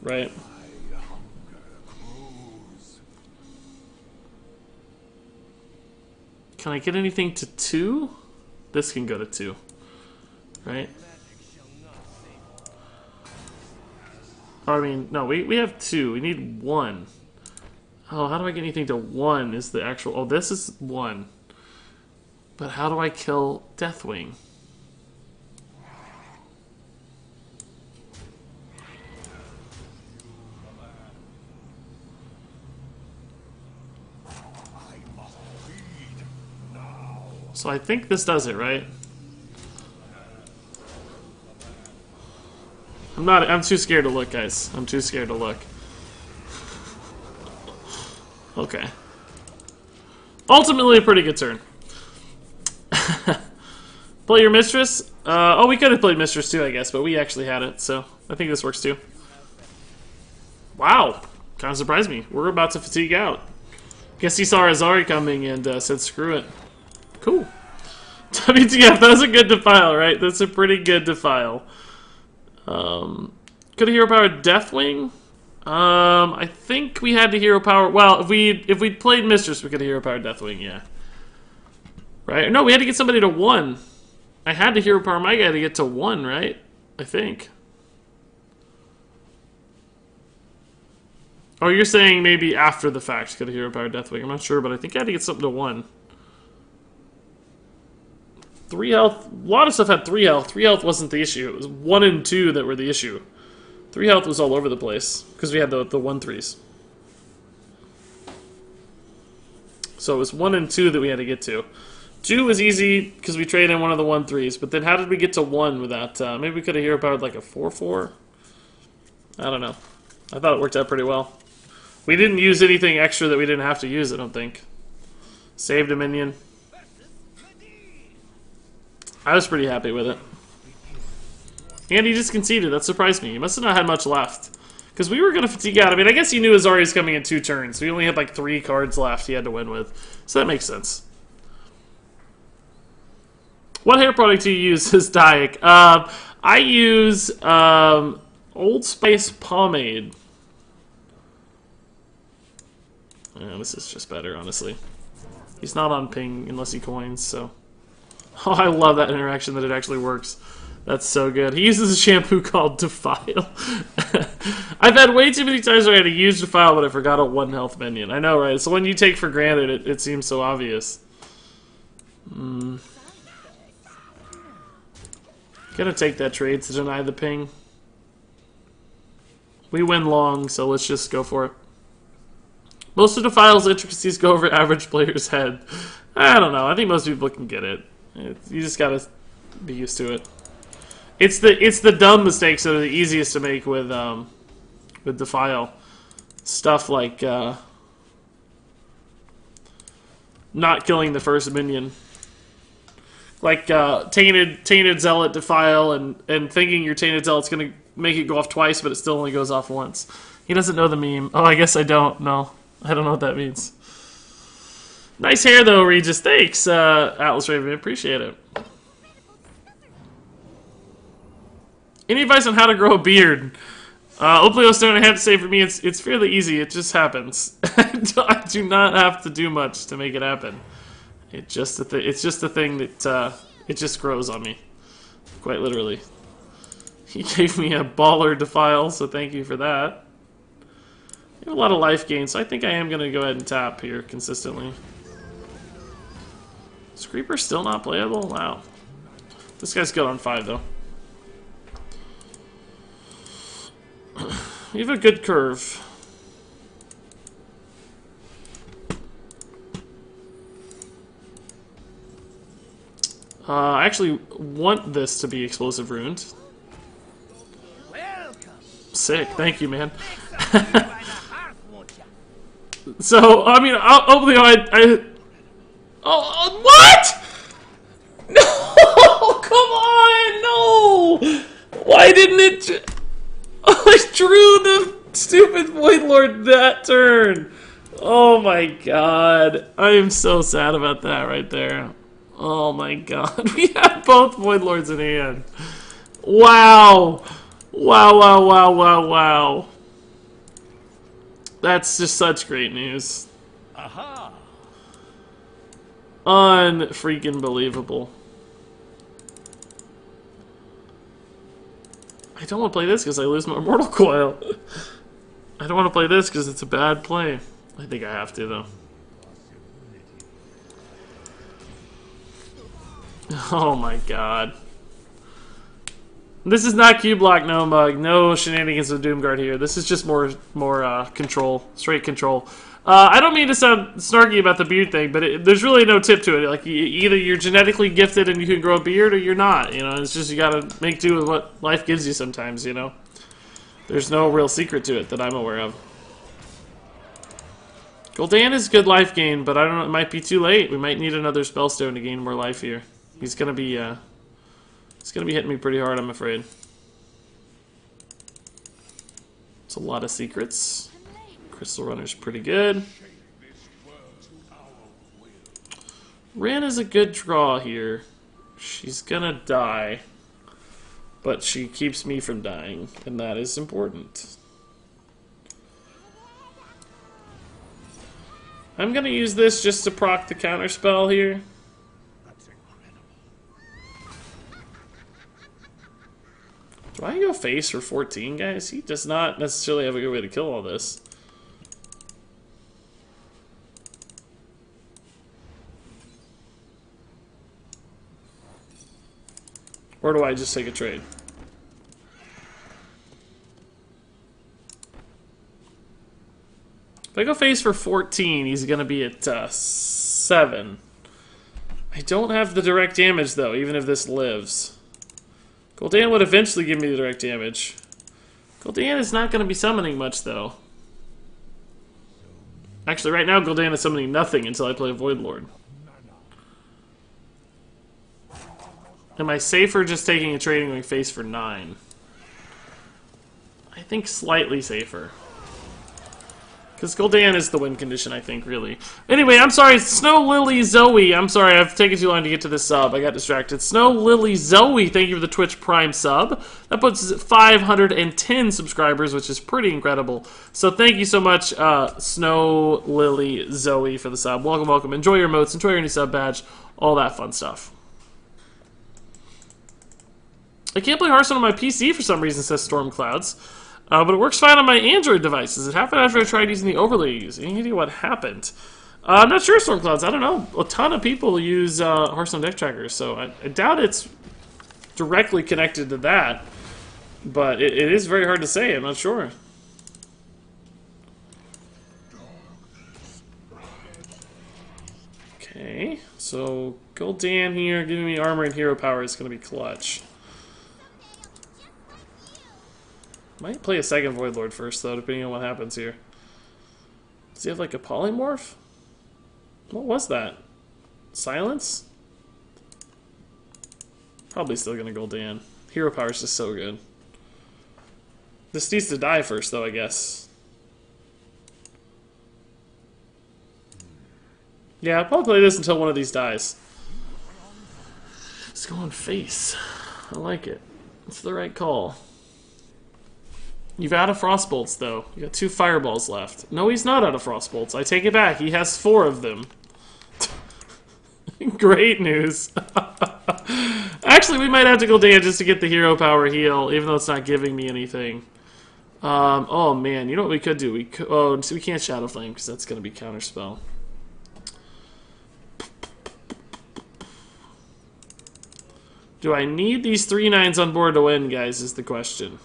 Right? Can I get anything to 2? This can go to 2. Right? I mean, no, we have 2. We need 1. Oh, how do I get anything to 1 is the actual... Oh, this is 1. But how do I kill Deathwing? So I think this does it, right? I'm too scared to look, guys. I'm too scared to look. Okay. Ultimately, a pretty good turn. Play your Mistress? Oh, we could have played Mistress too, I guess, but we actually had it, so I think this works too. Wow. Kind of surprised me. We're about to fatigue out. Guess he saw Azari coming and said, screw it. Cool. WTF, that's a good Defile, right? That's a pretty good Defile. Could a hero power Deathwing? I think we had to hero power... Well, if we'd played Mistress, we could have hero power Deathwing, yeah. Right? No, we had to get somebody to 1. I had to hero power my guy to get to 1, right? I think. Oh, you're saying maybe after the fact could have hero power Deathwing. I'm not sure, but I think I had to get something to 1. 3 health. A lot of stuff had 3 health. 3 health wasn't the issue. It was 1 and 2 that were the issue. 3 health was all over the place because we had the 1/3s. So it was 1 and 2 that we had to get to. 2 was easy because we traded in one of the 1/3s, but then how did we get to 1 without... maybe we could have hero powered like a 4/4? I don't know. I thought it worked out pretty well. We didn't use anything extra that we didn't have to use, I don't think. Saved a minion. I was pretty happy with it. And he just conceded. That surprised me. He must have not had much left. Because we were going to fatigue out. I mean, I guess he knew Azari was coming in 2 turns. We only had like 3 cards left he had to win with. So that makes sense. What hair product do you use as Dayak? I use Old Spice pomade. Yeah, this is just better, honestly. He's not on ping unless he coins, so... Oh, I love that interaction that it actually works. That's so good. He uses a shampoo called Defile. I've had way too many times where I had to use Defile, but I forgot a 1 health minion. I know, right? It's the one you take for granted. It seems so obvious. Gonna take that trade to deny the ping. We win long, so let's just go for it. Most of Defile's intricacies go over average player's head. I don't know. I think most people can get it. You just gotta be used to it. It's the dumb mistakes that are the easiest to make with Defile. Stuff like not killing the first minion. Like tainted zealot Defile and thinking your tainted zealot's gonna make it go off twice, but it still only goes off once. He doesn't know the meme. Oh, I guess I don't know. I don't know what that means. Nice hair though, Regis. Thanks, Atlas Raven. Appreciate it. Any advice on how to grow a beard? Obliostone, I have to say for me, it's fairly easy. It just happens. I do not have to do much to make it happen. It's just a thing that it just grows on me, quite literally. He gave me a baller Defile, so thank you for that. You have a lot of life gain, so I think I am going to go ahead and tap here consistently. Is Creeper still not playable? Wow. This guy's good on 5, though. You have a good curve. I actually want this to be explosive ruined. Sick, thank you, man. So, I mean, oh, what? No, come on, no! Why didn't it? I drew the stupid Voidlord that turn. Oh my god, I am so sad about that right there. Oh my god, we had both Voidlords in hand. Wow. Wow, wow, wow, wow, wow. That's just such great news. Aha. Unfreaking believable. I don't want to play this because I lose my Immortal Coil. I don't want to play this because it's a bad play. I think I have to, though. Oh my god. This is not Q-Block, no mug. No shenanigans with Doomguard here. This is just more control. Straight control. I don't mean to sound snarky about the beard thing, but there's really no tip to it. Like, either you're genetically gifted and you can grow a beard, or you're not. You know, it's just you gotta make do with what life gives you sometimes, you know? There's no real secret to it that I'm aware of. Gul'dan is good life gain, but I don't know, it might be too late. We might need another Spellstone to gain more life here. He's gonna be hitting me pretty hard, I'm afraid. It's a lot of secrets. Crystal Runner's pretty good. Ran is a good draw here. She's gonna die. But she keeps me from dying, and that is important. I'm gonna use this just to proc the counterspell here. Do I go face for 14, guys? He does not necessarily have a good way to kill all this. Or do I just take a trade? If I go face for 14, he's going to be at 7. I don't have the direct damage, though, even if this lives. Gul'dan would eventually give me the direct damage. Gul'dan is not going to be summoning much, though. Actually, right now, Gul'dan is summoning nothing until I play Voidlord. Am I safer just taking a trading wing face for 9? I think slightly safer. Because Gul'dan is the win condition, I think, really. Anyway, I'm sorry, Snow Lily Zoe. I'm sorry, I've taken too long to get to this sub. I got distracted. Snow Lily Zoe, thank you for the Twitch Prime sub. That puts us at 510 subscribers, which is pretty incredible. So thank you so much, Snow Lily Zoe, for the sub. Welcome, welcome. Enjoy your emotes, enjoy your new sub badge, all that fun stuff. I can't play Hearthstone on my PC for some reason, says Stormclouds. But it works fine on my Android devices. It happened after I tried using the overlay you use. Any idea what happened? I'm not sure, Stormclouds. I don't know. A ton of people use Hearthstone deck trackers, so I doubt it's directly connected to that. But it is very hard to say. I'm not sure. Okay, so Gul'dan here giving me armor and hero power is going to be clutch. Might play a second Voidlord first, though, depending on what happens here. Does he have, like, a polymorph? What was that? Silence? Probably still gonna Gul'dan. Hero power is just so good. This needs to die first, though, I guess. Yeah, I'll probably play this until one of these dies. Let's go on face. I like it. It's the right call. You've out of Frostbolts, though. You got 2 Fireballs left. No, he's not out of Frostbolts. I take it back. He has 4 of them. Great news. Actually, we might have to go down just to get the hero power heal, even though it's not giving me anything. Oh, man. You know what we could do? Oh, so we can't Shadow Flame, because that's going to be Counterspell. Do I need these 3/9s on board to win, guys, is the question.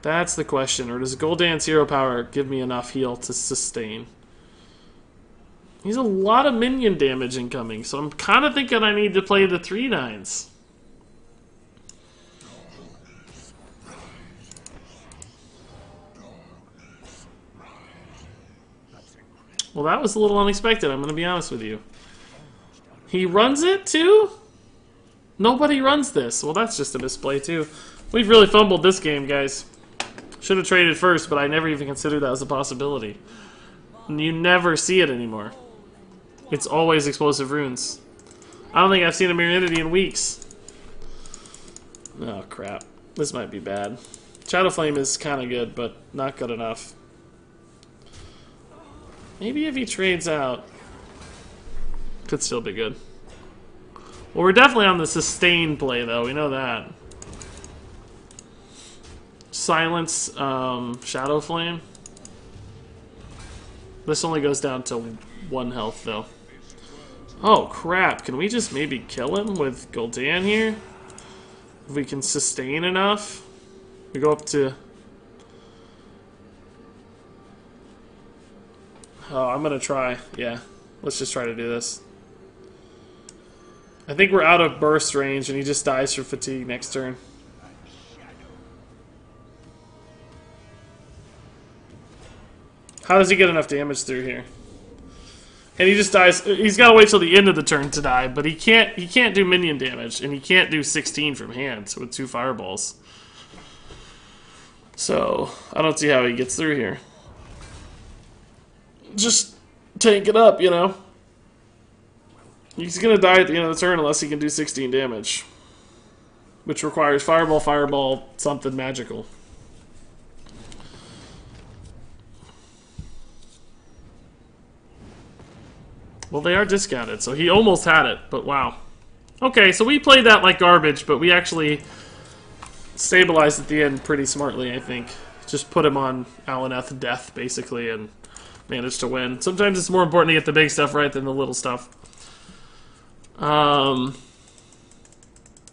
That's the question. Or does Gul'dan's hero power give me enough heal to sustain? He's a lot of minion damage incoming, so I'm kind of thinking I need to play the 3/9s. Well, that was a little unexpected, I'm going to be honest with you. He runs it, too? Nobody runs this. Well, that's just a misplay, too. We've really fumbled this game, guys. Should have traded first, but I never even considered that as a possibility. You never see it anymore. It's always explosive runes. I don't think I've seen a Myriadity in weeks. Oh, crap. This might be bad. Shadow Flame is kind of good, but not good enough. Maybe if he trades out, could still be good. Well, we're definitely on the sustain play, though. We know that. Silence, Shadow Flame. This only goes down to 1 health, though. Oh, crap. Can we just maybe kill him with Gul'dan here? If we can sustain enough. We go up to... Oh, I'm gonna try. Yeah. Let's just try to do this. I think we're out of burst range, and he just dies from fatigue next turn. How does he get enough damage through here? And he just dies. He's got to wait till the end of the turn to die, but he can't do minion damage, and he can't do 16 from hand with 2 fireballs. So I don't see how he gets through here. Just tank it up, you know. He's gonna die at the end of the turn unless he can do 16 damage, which requires fireball, something magical. Well, they are discounted, so he almost had it, but wow. Okay, so we played that like garbage, but we actually stabilized at the end pretty smartly, I think. Just put him on Alaneth death, basically, and managed to win. Sometimes it's more important to get the big stuff right than the little stuff. There are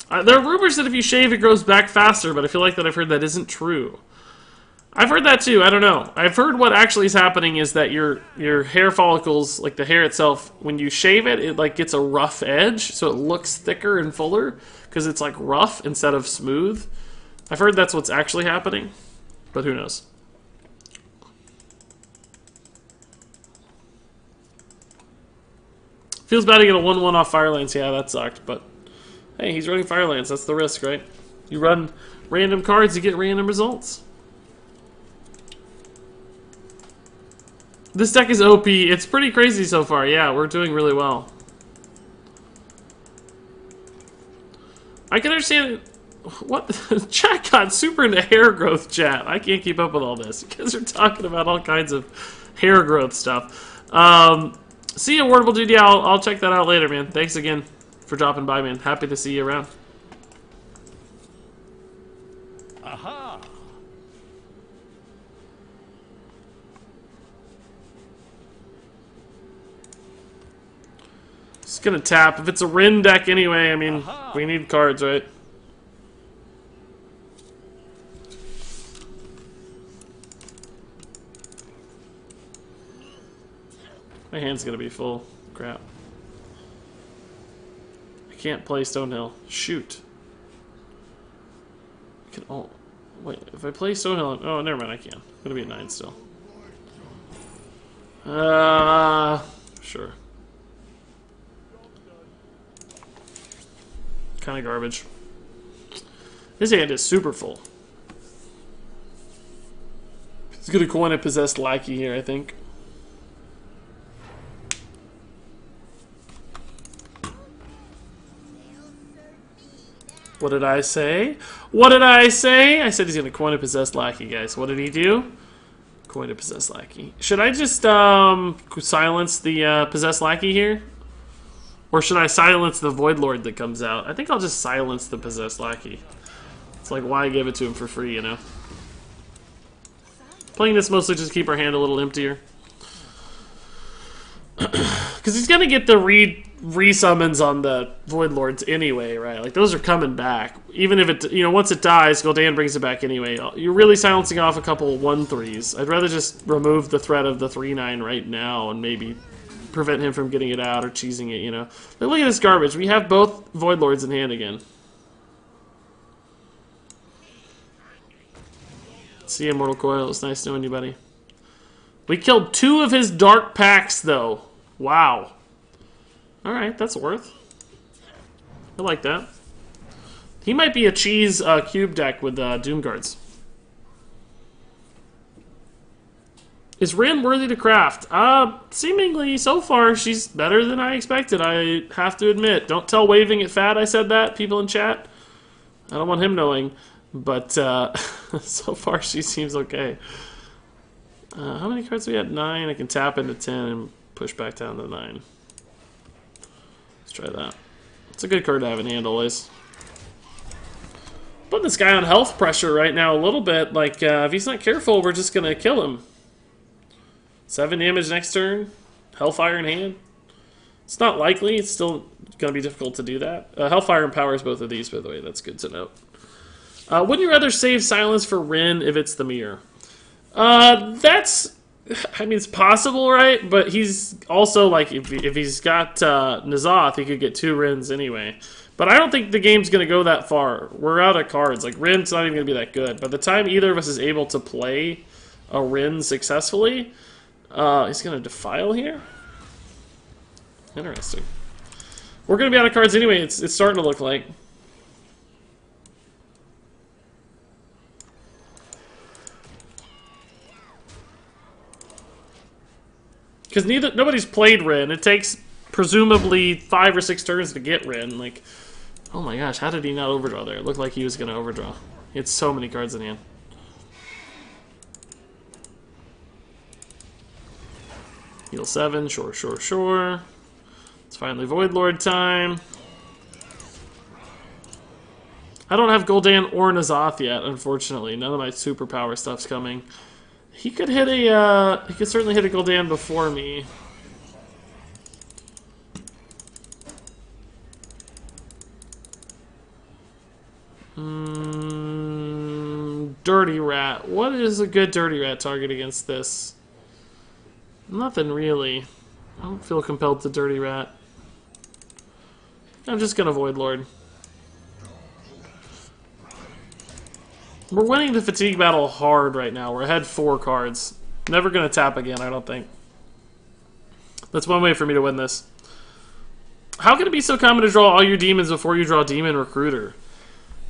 rumors that if you shave, it grows back faster, but I feel like that I've heard that isn't true. I've heard that too. I don't know. I've heard what actually is happening is that your hair follicles, like the hair itself, when you shave it, it like gets a rough edge, so it looks thicker and fuller because it's like rough instead of smooth. I've heard that's what's actually happening, but who knows? Feels bad to get a 1-1 off Firelands. Yeah, that sucked, but hey, he's running Firelands. That's the risk, right? You run random cards, you get random results. This deck is OP. It's pretty crazy so far. Yeah, we're doing really well. I can understand it. What? Chat got super into hair growth, chat. I can't keep up with all this. You guys are talking about all kinds of hair growth stuff. See you, Wardable Dude. Yeah, I'll check that out later, man. Thanks again for dropping by, man. Happy to see you around. Aha! Just gonna tap. If it's a Rin deck anyway, I mean, we need cards, right? My hand's gonna be full. Crap. I can't play Stonehill. Shoot. I can. Oh, wait. If I play Stonehill, oh, never mind. I can. I'm gonna be at 9 still. Sure. Kind of garbage. His hand is super full. He's gonna coin a possessed lackey here, I think. What did I say? What did I say? I said he's gonna coin a possessed lackey, guys. What did he do? Coin a possessed lackey. Should I just silence the possessed lackey here? Or should I silence the Voidlord that comes out? I think I'll just silence the possessed lackey. It's like, why give it to him for free, you know? Playing this mostly just keep our hand a little emptier. Because he's gonna get the re-summons on the Voidlords anyway, right? Like, those are coming back. Even if it, you know, once it dies, Gul'dan brings it back anyway. You're really silencing off a couple 1/3s. I'd rather just remove the threat of the 3/9 right now and maybe prevent him from getting it out or cheesing it, you know. But look at this garbage. We have both Voidlords in hand again. See you, Immortal Coil. It's nice knowing you, buddy. We killed 2 of his dark packs, though. Wow. Alright, that's worth. I like that. He might be a cheese cube deck with Doom Guards. Is Rin worthy to craft? Seemingly, so far, she's better than I expected, I have to admit. Don't tell Waving It Fat I said that, people in chat. I don't want him knowing. But, so far, she seems okay. How many cards do we have? 9. I can tap into 10 and push back down to 9. Let's try that. It's a good card to have in hand always. Putting this guy on health pressure right now a little bit. Like, if he's not careful, we're just going to kill him. 7 damage next turn. Hellfire in hand. It's not likely. It's still going to be difficult to do that. Hellfire empowers both of these, by the way. That's good to note. Would you rather save silence for Rin if it's the mirror? That's... I mean, it's possible, right? But he's also, like, if he's got N'Zoth, he could get 2 Rins anyway. But I don't think the game's going to go that far. We're out of cards. Like, Rin's not even going to be that good. By the time either of us is able to play a Rin successfully, he's going to Defile here? Interesting. We're going to be out of cards anyway, it's starting to look like. Because nobody's played Rin. It takes presumably 5 or 6 turns to get Rin. Like, oh my gosh, how did he not overdraw there? It looked like he was going to overdraw. He had so many cards in hand. Heal 7, sure, sure, sure. It's finally Voidlord time. I don't have Gul'dan or N'Zoth yet, unfortunately. None of my superpower stuff's coming. He could hit a, he could certainly hit a Gul'dan before me. Dirty Rat. What is a good Dirty Rat target against this? Nothing really. I don't feel compelled to Dirty Rat. I'm just gonna Voidlord. We're winning the fatigue battle hard right now. We're ahead 4 cards. Never gonna tap again, I don't think. That's one way for me to win this. How can it be so common to draw all your demons before you draw Demon Recruiter?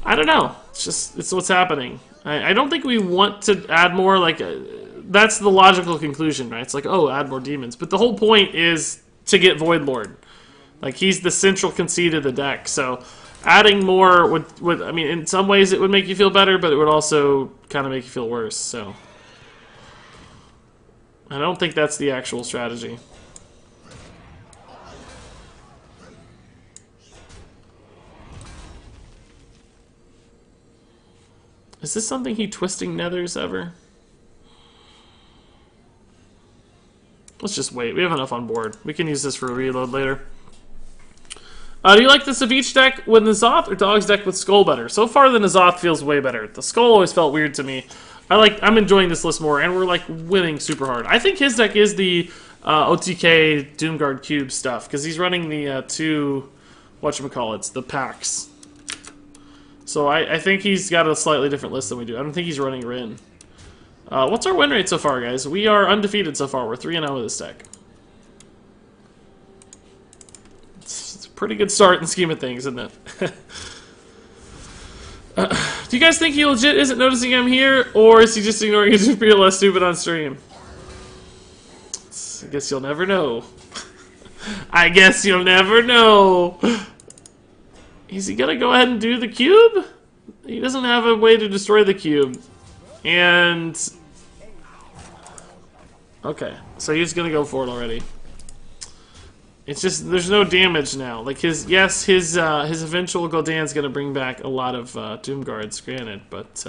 I don't know. It's what's happening. I don't think we want to add more, like, that's the logical conclusion, right? It's like, oh, add more demons. But the whole point is to get Voidlord. Like, he's the central conceit of the deck, so adding more would, I mean, in some ways it would make you feel better, but it would also kind of make you feel worse, so. I don't think that's the actual strategy. Is this something he twisting nethers ever? Let's just wait. We have enough on board. We can use this for a reload later. Do you like the Savjz deck with N'Zoth or Dog's deck with Skull better? So far, the N'Zoth feels way better. The Skull always felt weird to me. I'm enjoying this list more, and we're like winning super hard. I think his deck is the OTK Doomguard Cube stuff because he's running the two, whatchamacallits, the packs. So I think he's got a slightly different list than we do. I don't think he's running Rin. What's our win rate so far, guys? We are undefeated so far. We're 3-0 with this deck. It's a pretty good start in the scheme of things, isn't it? Do you guys think he legit isn't noticing I'm here, or is he just ignoring his feel less stupid on stream? I guess you'll never know. I guess you'll never know. Is he gonna go ahead and do the cube? He doesn't have a way to destroy the cube. And... okay, so he's gonna go for it already. It's just, there's no damage now. Like his eventual Gul'dan's gonna bring back a lot of Doom Guards, granted, but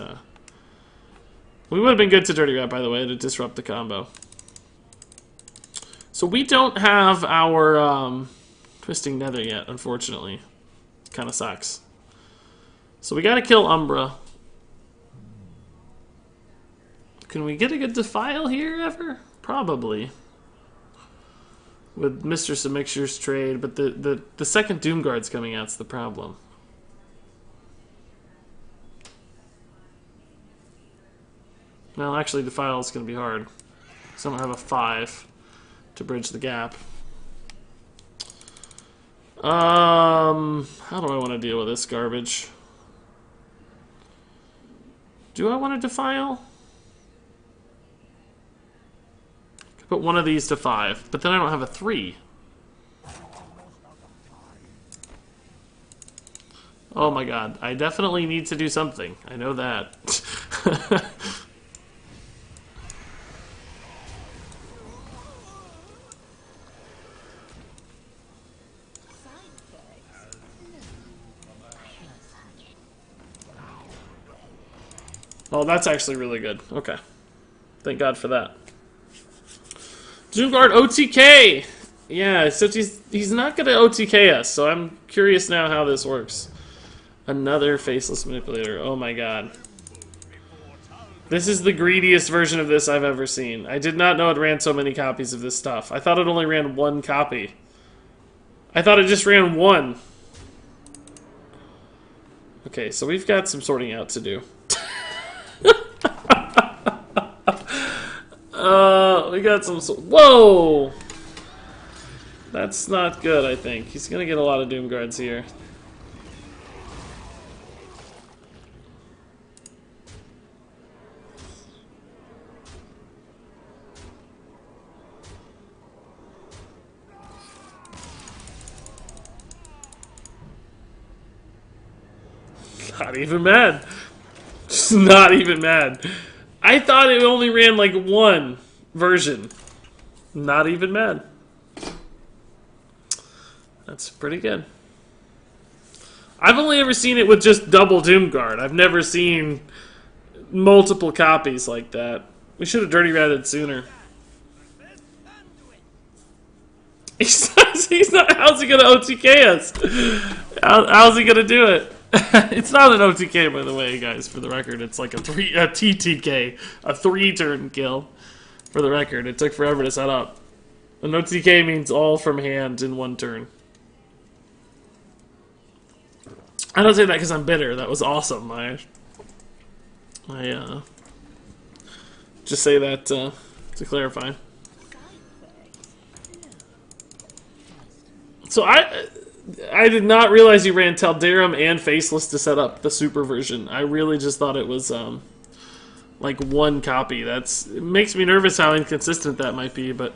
we would have been good to Dirty Rat, by the way, to disrupt the combo. So we don't have our Twisting Nether yet, unfortunately. Kind of sucks. So we gotta kill Umbra. Can we get a good Defile here ever? Probably. With Mr. Submixture's trade, but the second Doomguard's coming out's the problem. Well, actually, Defile is going to be hard. So I don't have a 5 to bridge the gap. How do I want to deal with this garbage? Do I want to Defile? Put one of these to 5, but then I don't have a 3. Oh my god, I definitely need to do something. I know that. Oh, that's actually really good. Okay. Thank God for that. Doomguard OTK! Yeah, except he's not going to OTK us, so I'm curious now how this works. Another Faceless Manipulator. Oh my god. This is the greediest version of this I've ever seen. I did not know it ran so many copies of this stuff. I thought it only ran 1 copy. I thought it just ran 1. Okay, so we've got some sorting out to do. We got some... whoa! That's not good, I think. He's gonna get a lot of Doom Guards here. Not even mad. Just not even mad. I thought it only ran like 1 version. Not even mad. That's pretty good. I've only ever seen it with just double Doomguard. I've never seen multiple copies like that. We should have Dirty Ratted sooner. He's not, how's he gonna OTK us? How's he gonna do it? It's not an OTK, by the way, guys, for the record. It's like a TTK, a 3-turn kill, for the record. It took forever to set up. An OTK means all from hand in 1 turn. I don't say that because I'm bitter. That was awesome. I just say that to clarify. So I did not realize you ran Taldarum and Faceless to set up the super version. I really just thought it was like 1 copy. It makes me nervous how inconsistent that might be, but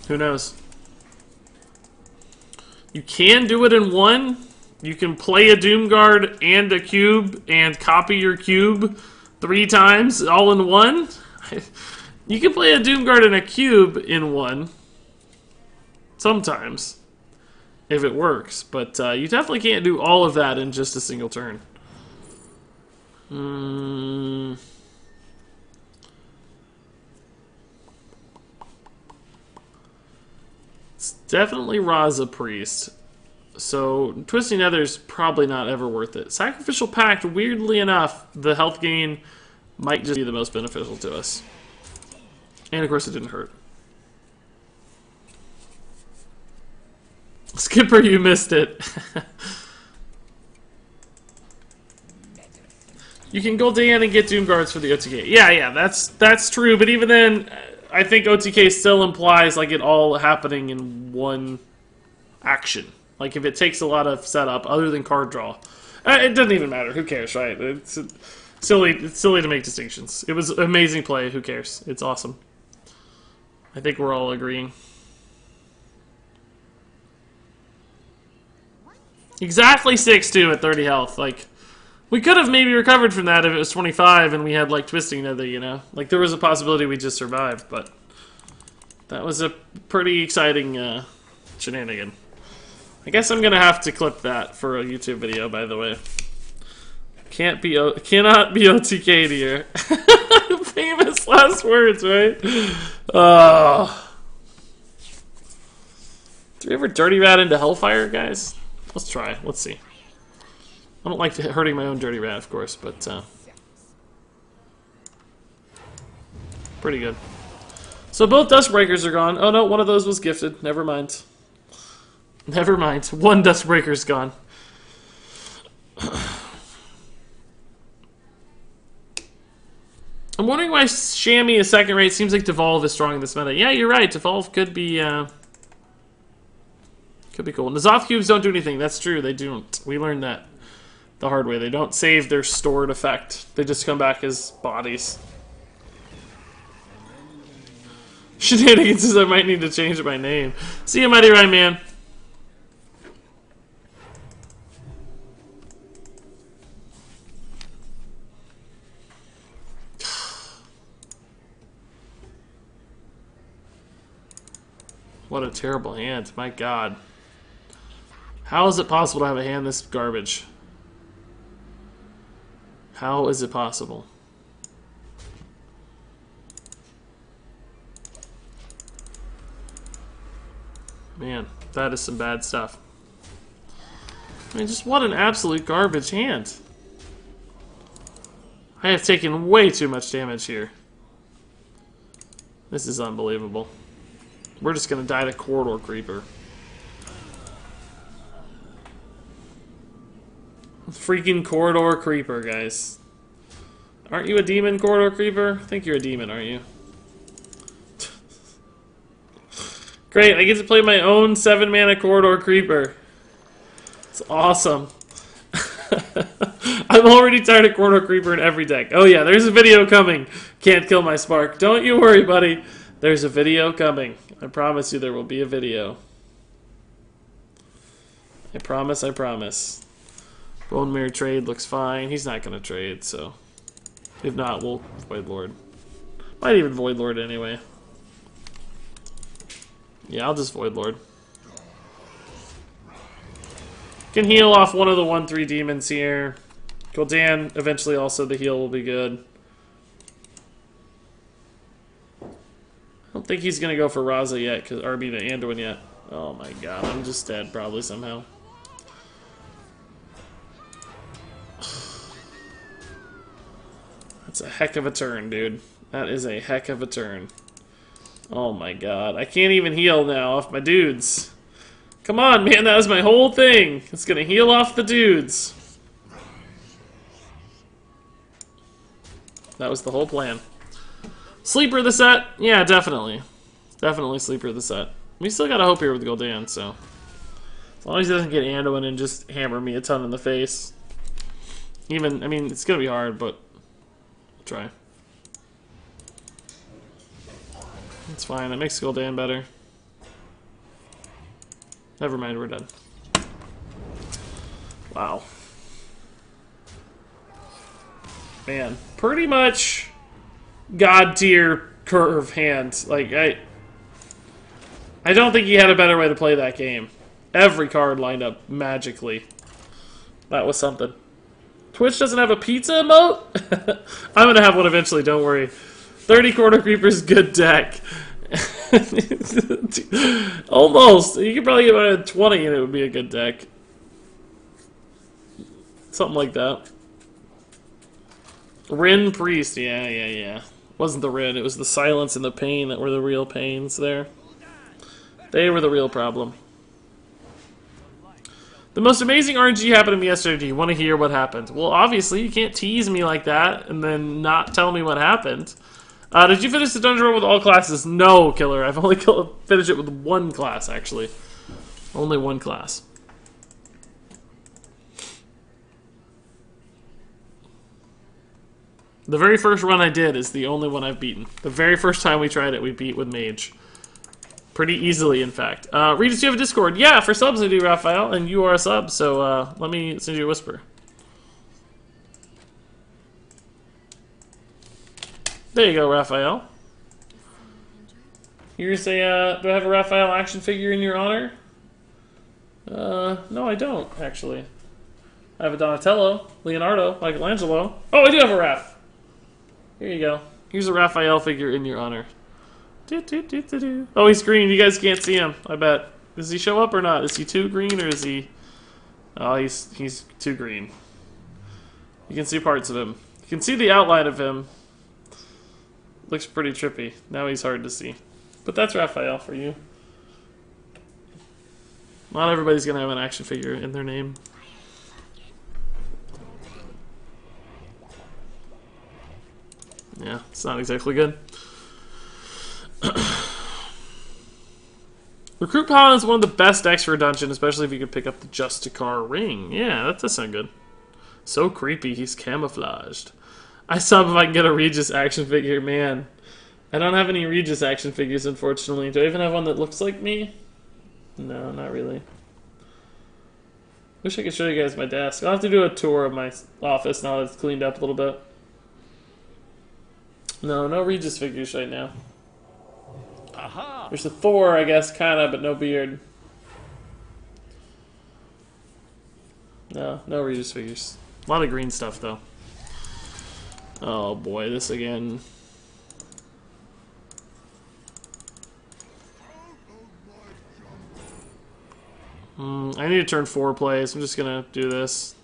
who knows? You can do it in 1. You can play a Doomguard and a cube and copy your cube 3 times all in 1. You can play a Doomguard and a cube in 1 sometimes if it works, but you definitely can't do all of that in just a single turn. It's definitely Raza Priest. So, Twisting Nether's probably not ever worth it. Sacrificial Pact, weirdly enough, the health gain might just be the most beneficial to us. And of course it didn't hurt. Skipper, you missed it. You can Gul'dan and get Doomguards for the OTK. Yeah, that's true, but even then, I think OTK still implies like it all happening in 1 action. Like, if it takes a lot of setup, other than card draw. It doesn't even matter. Who cares, right? It's silly to make distinctions. It was amazing play. Who cares? It's awesome. I think we're all agreeing. Exactly 6-2 at 30 health. Like, we could have maybe recovered from that if it was 25 and we had, like, Twisting Nether, you know? Like, there was a possibility we just survived, but that was a pretty exciting shenanigan. I guess I'm gonna have to clip that for a YouTube video, by the way. Cannot be OTK'd here. Famous last words, right? Do we ever Dirty Rat into Hellfire, guys? Let's try. Let's see. I don't like hurting my own Dirty Rat, of course, but pretty good. So both Dustbreakers are gone. Oh no, one of those was gifted. Never mind. Never mind. 1 Dustbreaker's gone. I'm wondering why Chamois is 2nd rate. Seems like Devolve is strong in this meta. Yeah, you're right. Devolve could be cool. N'Zoth cubes don't do anything. That's true. They don't. We learned that the hard way. They don't save their stored effect. They just come back as bodies. Shenanigans says I might need to change my name. See you, Mighty Rhyme Man. What a terrible hand. My god. How is it possible to have a hand this garbage? How is it possible? Man, that is some bad stuff. I mean, just what an absolute garbage hand. I have taken way too much damage here. This is unbelievable. We're just gonna die to Corridor Creeper. Freaking Corridor Creeper, guys. Aren't you a demon, Corridor Creeper? I think you're a demon, aren't you? Great, I get to play my own 7-mana Corridor Creeper. It's awesome. I'm already tired of Corridor Creeper in every deck. Oh yeah, there's a video coming. Can't kill my spark. Don't you worry, buddy. There's a video coming. I promise you there will be a video. I promise, I promise. Bone Mirror trade looks fine. He's not going to trade, so... If not, we'll Voidlord. Might even Voidlord anyway. Yeah, I'll just Voidlord. Can heal off one of the 1/3 demons here. Gul'dan, eventually also the heal will be good. I don't think he's going to go for Raza yet, or be the Anduin yet. Oh my god, I'm just dead probably somehow. That's a heck of a turn, dude. That is a heck of a turn. Oh my god. I can't even heal now off my dudes. Come on, man. That was my whole thing. It's gonna heal off the dudes. That was the whole plan. Sleeper of the set? Yeah, definitely. Definitely sleeper of the set. We still got a hope here with Gul'dan, so... As long as he doesn't get Anduin and just hammer me a ton in the face. Even, I mean, it's gonna be hard, but... I'll try. It's fine, it makes Gul'dan better. Never mind, we're done. Wow. Man, pretty much god tier curve hand. Like, I don't think he had a better way to play that game. Every card lined up magically. That was something. Twitch doesn't have a pizza emote? I'm gonna have one eventually, don't worry. 30 Corner Creepers, good deck. Almost. You could probably get one at 20 and it would be a good deck. Something like that. Rin Priest, yeah. Wasn't the Rin, it was the silence and the pain that were the real pains there. They were the real problem. The most amazing RNG happened to me yesterday. Do you want to hear what happened? Well, obviously, you can't tease me like that and then not tell me what happened. Did you finish the dungeon run with all classes? No, Killer. I've only finished it with one class, actually. Only one class. The very first run I did is the only one I've beaten. The very first time we tried it, we beat with Mage. Pretty easily, in fact. Regis, you have a Discord? Yeah, for subs I do, Raphael, and you are a sub, so let me send you a whisper. There you go, Raphael. Here's a, do I have a Raphael action figure in your honor? No, I don't, actually. I have a Donatello, Leonardo, Michelangelo. Oh, I do have a Raph. Here you go. Here's a Raphael figure in your honor. Oh, he's green. You guys can't see him, I bet. Does he show up or not? Is he too green or is he... Oh, he's too green. You can see parts of him. You can see the outline of him. Looks pretty trippy. Now he's hard to see. But that's Raphael for you. Not everybody's gonna have an action figure in their name. Yeah, it's not exactly good. Recruit Paladin is one of the best decks for a dungeon, especially if you could pick up the Justicar ring. Yeah, that does sound good. So creepy, he's camouflaged. I saw if I can get a Regis action figure, man. I don't have any Regis action figures, unfortunately. Do I even have one that looks like me? No, not really. Wish I could show you guys my desk. I'll have to do a tour of my office now that it's cleaned up a little bit. No Regis figures right now. Aha! There's a Thor, I guess, kinda, but no beard. No Regis figures. A lot of green stuff, though. Oh boy, this again. I need to turn 4 plays. I'm just gonna do this.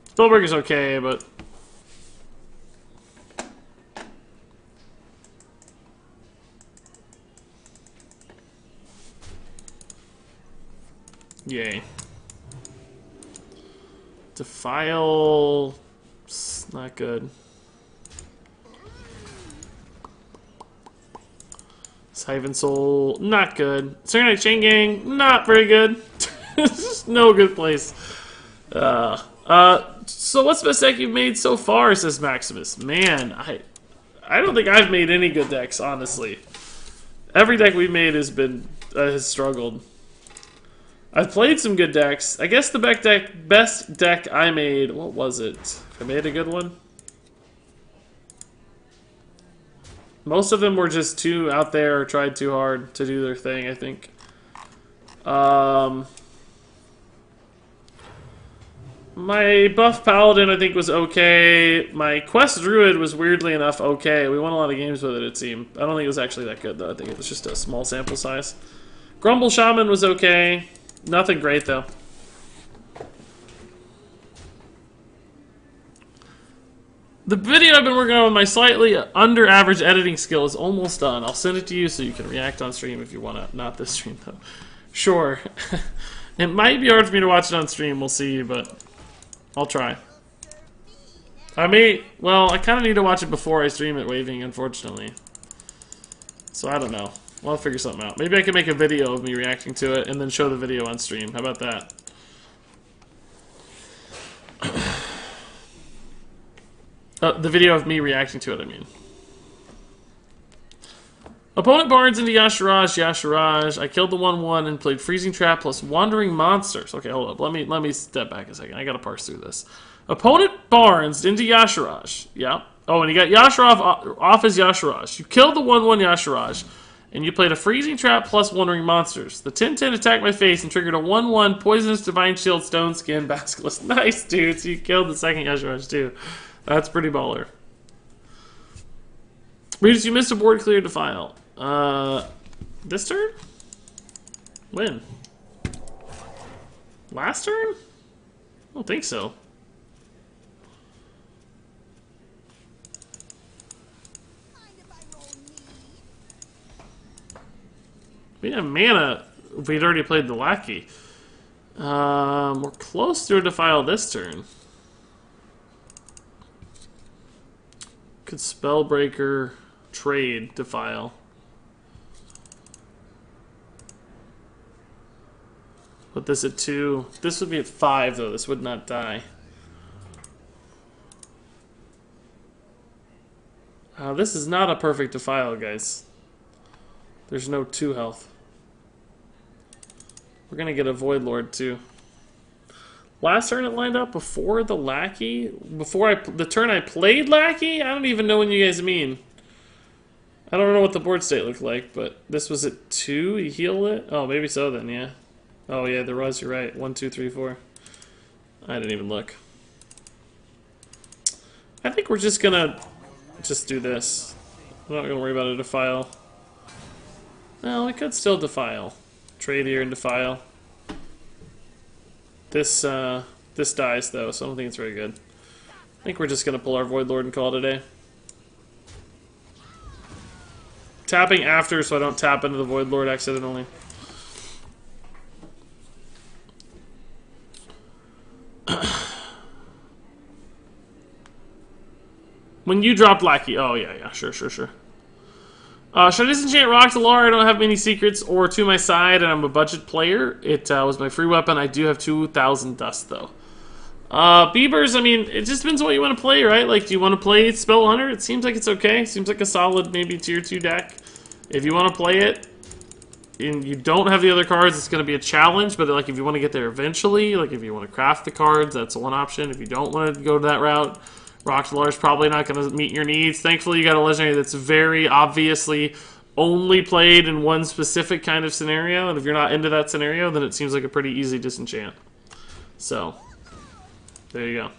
Spellbreaker's okay, but... Yay. Defile... It's not good. Siphon Soul, not good. Serenite Chain Gang, not very good. Just no good place. So what's the best deck you've made so far, says Maximus. Man, I don't think I've made any good decks, honestly. Every deck we've made has struggled. I've played some good decks. I guess the best deck I made, what was it? If I made a good one? Most of them were just too out there or tried too hard to do their thing, I think. My buff paladin, I think, was okay. My quest druid was weirdly enough okay. We won a lot of games with it, it seemed. I don't think it was actually that good, though. I think it was just a small sample size. Grumble shaman was okay. Nothing great, though. The video I've been working on with my slightly under average editing skill is almost done. I'll send it to you so you can react on stream if you want to. Not this stream, though. Sure. It might be hard for me to watch it on stream, we'll see, but I'll try. Well, I kind of need to watch it before I stream it waving, unfortunately. So I don't know. I'll figure something out. Maybe I can make a video of me reacting to it and then show the video on stream. How about that? The video of me reacting to it, I mean. Opponent barns into Yasharaj. I killed the 1/1 and played Freezing Trap plus Wandering Monsters. Okay, hold up. Let me step back a second. I gotta parse through this. Opponent barns into Yasharaj. Yeah. Oh, and you got Yasharaj off as Yasharaj. You killed the 1/1 Yasharaj, and you played a Freezing Trap plus Wandering Monsters. The 10/10 attacked my face and triggered a 1/1 Poisonous Divine Shield Stone Skin Basilisk. Nice, dude. So you killed the second Yasharaj, too. That's pretty baller. Regis, you missed a board clear to file. This turn? When? Last turn? I don't think so. We have mana. We'd already played the Lackey. We're close to a defile this turn. Could Spellbreaker trade defile. Put this at 2. This would be at 5 though. This would not die. This is not a perfect defile, guys. There's no 2 health. We're gonna get a Voidlord too. Last turn it lined up before the Lackey? Before the turn I played Lackey? I don't even know what you guys mean. I don't know what the board state looked like, but this was at 2? You healed it? Oh, maybe so then, yeah. Oh yeah, there was, you're right. 1, 2, 3, 4. I didn't even look. I think we're just gonna do this. I'm not gonna worry about a defile. No, we could still defile. Trade here and defile. This dies though, so I don't think it's very good. I think we're just gonna pull our Voidlord and call it a day. Tapping after so I don't tap into the Voidlord accidentally. When you dropped Lackey. Oh yeah, sure. Should I disenchant Rock to Lar? I don't have many secrets or to my side, and I'm a budget player. It was my free weapon. I do have 2,000 dust, though. Beavers, I mean, it just depends on what you want to play, right? Like, do you want to play Spell Hunter? It seems like it's okay. Seems like a solid, maybe, tier 2 deck. If you want to play it, and you don't have the other cards, it's going to be a challenge, but, like, if you want to get there eventually, like, if you want to craft the cards, that's one option. If you don't want to go that route, Rock to Lar is probably not going to meet your needs. Thankfully, you got a legendary that's very obviously only played in one specific kind of scenario, and if you're not into that scenario, then it seems like a pretty easy disenchant. So, there you go.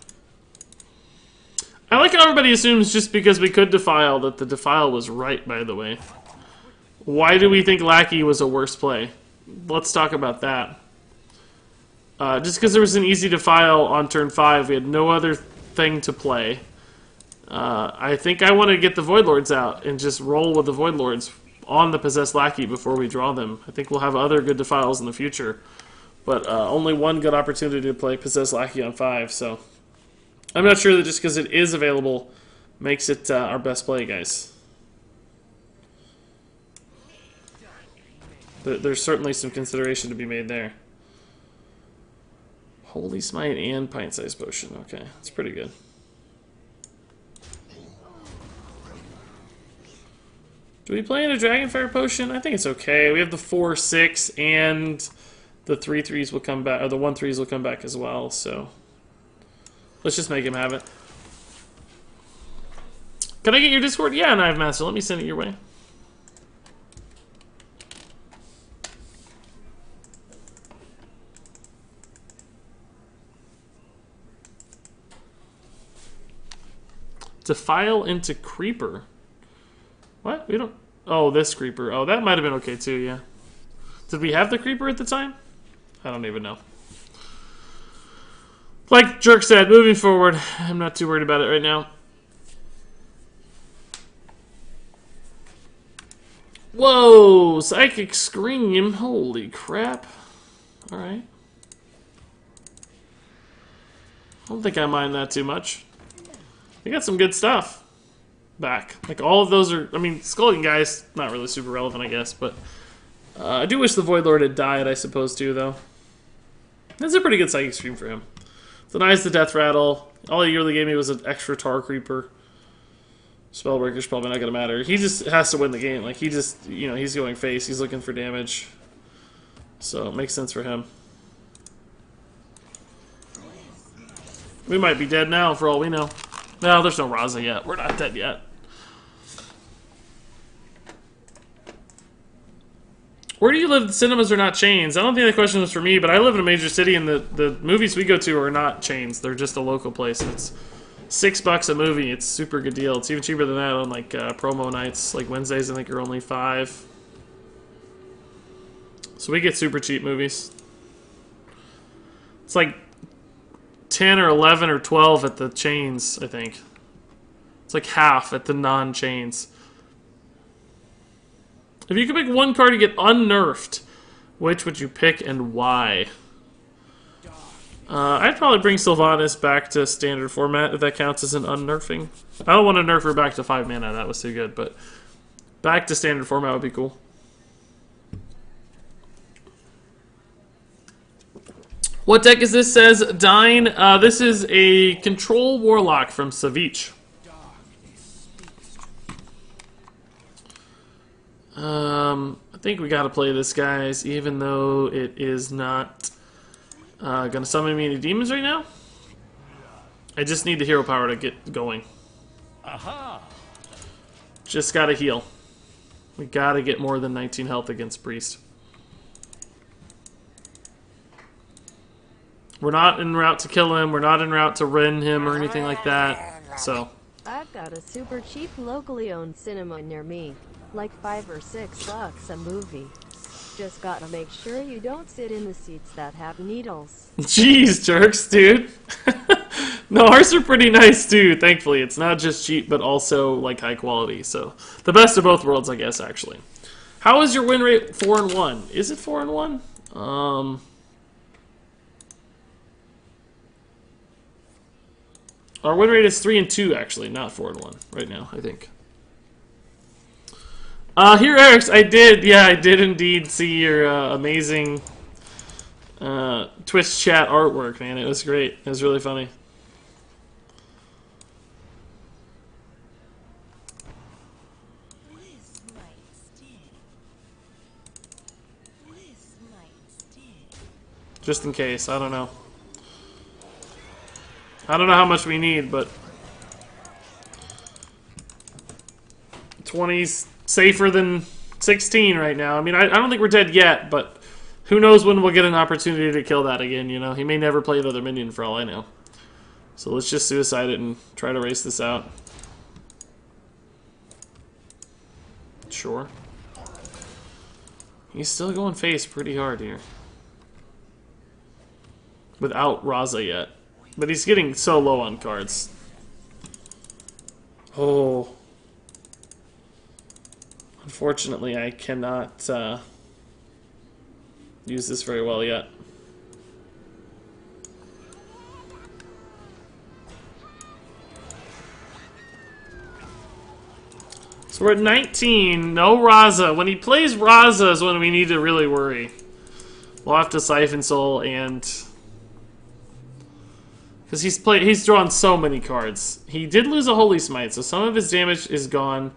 I like how everybody assumes just because we could defile that the defile was right, by the way. Why do we think Lackey was a worse play? Let's talk about that. Just because there was an easy defile on turn 5, we had no other thing to play. I think I want to get the Voidlords out and just roll with the Voidlords on the Possessed Lackey before we draw them. I think we'll have other good defiles in the future, but only one good opportunity to play Possessed Lackey on 5, so I'm not sure that just because it is available makes it our best play, guys. There's certainly some consideration to be made there. Holy Smite and Pint-Sized Potion. Okay, that's pretty good. Do we play in a Dragonfire Potion? I think it's okay. We have the 4/6 and the 3/3s will come back, or the 1/3s will come back as well, so let's just make him have it. Can I get your Discord? Yeah, Knife Master. Let me send it your way. Defile into Creeper. What? We don't... Oh, this Creeper. Oh, that might have been okay too, yeah. Did we have the Creeper at the time? I don't even know. Like Jerk said, moving forward, I'm not too worried about it right now. Whoa! Psychic Scream. Holy crap. Alright. I don't think I mind that too much. They got some good stuff back. Like, all of those are... I mean, Skulking Guy's not really super relevant, I guess, but... I do wish the Voidlord had died, I suppose, too, though. That's a pretty good Psychic Scream for him. Denies the Death Rattle. All he really gave me was an extra Tar Creeper. Spellbreaker's probably not going to matter. He just has to win the game. Like, he just, you know, he's going face. He's looking for damage. So, it makes sense for him. We might be dead now, for all we know. No, there's no Raza yet. We're not dead yet. Where do you live? The cinemas are not chains. I don't think the question was for me, but I live in a major city, and the movies we go to are not chains. They're just a local place. It's $6 a movie. It's a super good deal. It's even cheaper than that on like promo nights. Like Wednesdays, I think are only $5. So we get super cheap movies. It's like 10 or 11 or 12 at the chains, I think. It's like half at the non-chains. If you could pick one card to get unnerfed, which would you pick and why? I'd probably bring Sylvanas back to standard format if that counts as an unnerfing. I don't want to nerf her back to 5 mana, that was too good, but back to standard format would be cool. What deck is this, says Dine? This is a Control Warlock from Savjz. I think we gotta play this, guys, even though it is not gonna summon me any demons right now. I just need the hero power to get going. Aha! Just gotta heal. We gotta get more than 19 health against Priest. We're not en route to kill him, we're not en route to rend him or anything like that, so... I've got a super cheap locally owned cinema near me. Like $5 or $6 a movie. Just gotta make sure you don't sit in the seats that have needles. Jeez, jerks, dude. No, ours are pretty nice too, thankfully. It's not just cheap, but also like high quality. So the best of both worlds, I guess, actually. How is your win rate? 4-1. Is it 4-1? Our win rate is 3-2, actually, not 4-1 right now, I think. Here, Eric, I did indeed see your amazing Twitch chat artwork, man. It was great. It was really funny. Just in case, I don't know. I don't know how much we need, but 20's safer than 16 right now. I mean, I don't think we're dead yet, but who knows when we'll get an opportunity to kill that again, you know? He may never play another minion for all I know. So let's just suicide it and try to race this out. Sure. He's still going face pretty hard here. Without Raza yet. But he's getting so low on cards. Oh. Unfortunately, I cannot use this very well yet. So we're at 19. No Raza. When he plays Raza is when we need to really worry. We'll have to Siphon Soul and... because he's drawn so many cards. He did lose a Holy Smite, so some of his damage is gone.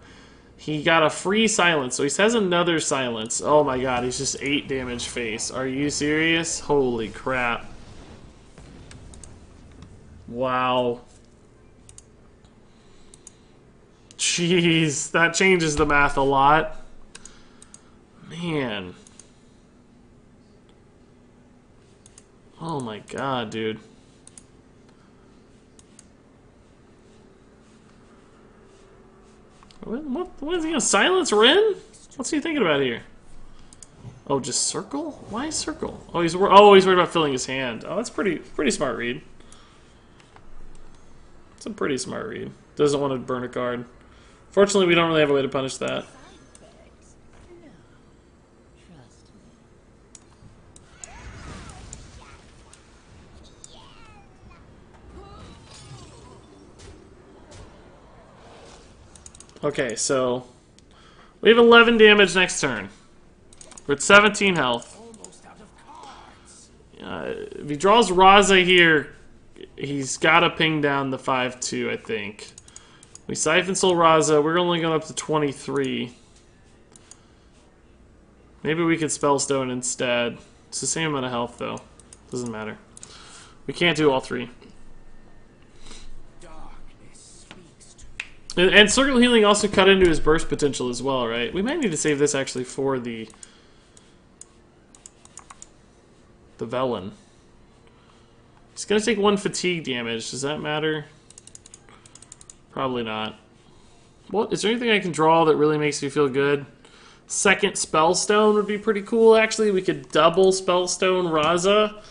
He got a free silence, so he has another silence. Oh my god, he's just 8 damage face. Are you serious? Holy crap. Wow. Jeez, that changes the math a lot. Man. Oh my god, dude. What is he gonna silence Ren? What's he thinking about here? Oh, just circle? Why circle? Oh, he's worried about filling his hand. Oh, that's pretty smart read. It's a pretty smart read. Doesn't want to burn a card. Fortunately, we don't really have a way to punish that. Okay, so we have 11 damage next turn. We're at 17 health. If he draws Raza here, he's got to ping down the 5-2, I think. We Siphon Soul Raza. We're only going up to 23. Maybe we could Spellstone instead. It's the same amount of health, though. Doesn't matter. We can't do all three. And Circle Healing also cut into his burst potential as well, right? We might need to save this actually for the Velen. He's going to take 1 fatigue damage. Does that matter? Probably not. What? Is there anything I can draw that really makes me feel good? Second Spellstone would be pretty cool, actually. We could double Spellstone Raza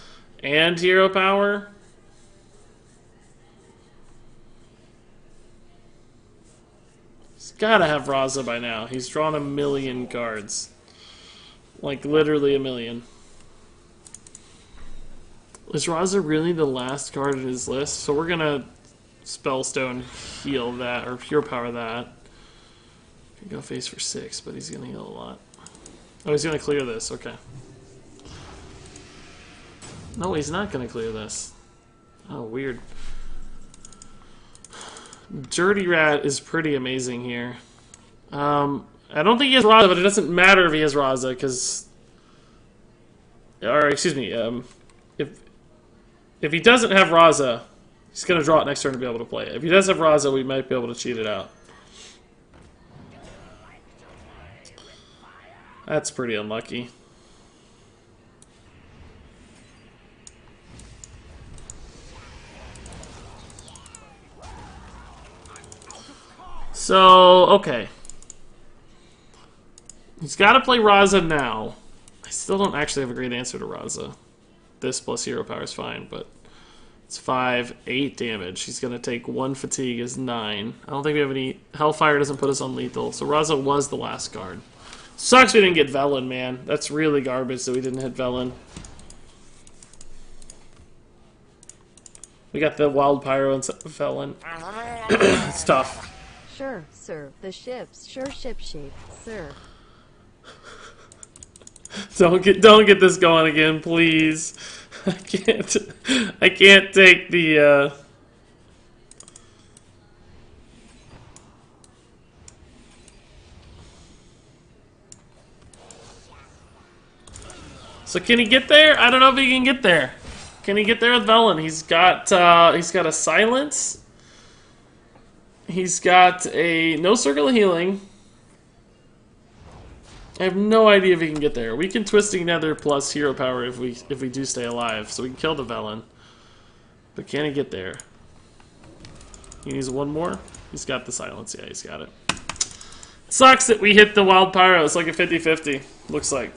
and Hero Power. He's gotta have Raza by now. He's drawn 1,000,000 cards. Like, literally 1,000,000. Is Raza really the last card in his list? So we're gonna Spellstone heal that, or Hero Power that. Go face for 6, but he's gonna heal a lot. Oh, he's gonna clear this, okay. No, he's not gonna clear this. Oh, weird. Dirty Rat is pretty amazing here. I don't think he has Raza, but it doesn't matter if he has Raza, because... Or, excuse me, if he doesn't have Raza, he's gonna draw it next turn to be able to play it. If he does have Raza, we might be able to cheat it out. That's pretty unlucky. So, okay. He's got to play Raza now. I still don't actually have a great answer to Raza. This plus Hero Power is fine, but it's 5, 8 damage. He's going to take 1 fatigue is 9. I don't think we have any... Hellfire doesn't put us on lethal, so Raza was the last card. Sucks we didn't get Velen, man. That's really garbage that we didn't hit Velen. We got the Wild Pyro and Velen. It's tough. Sure, sir. The ship's sure ship shape, sir. Don't get this going again, please. I can't take the So can he get there? I don't know if he can get there. Can he get there with Velen? He's got a silence. He's got a no circle of healing. I have no idea if he can get there. We can Twisting Nether plus Hero Power if we do stay alive, so we can kill the Velen. But can he get there? He needs one more. He's got the silence. Yeah, he's got it. Sucks that we hit the Wild Pyro. It's like a 50-50. Looks like.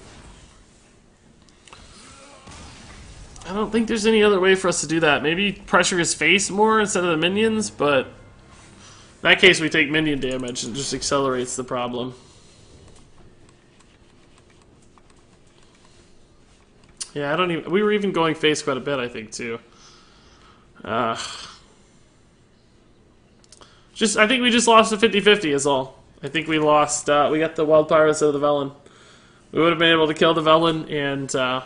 I don't think there's any other way for us to do that. Maybe pressure his face more instead of the minions, but in that case we take minion damage and it just accelerates the problem. Yeah, I don't even... We were even going face quite a bit, I think, too. I think we just lost a 50-50 is all. I think we lost... we got the Wild Pyro instead of the Velen. We would have been able to kill the Velen and...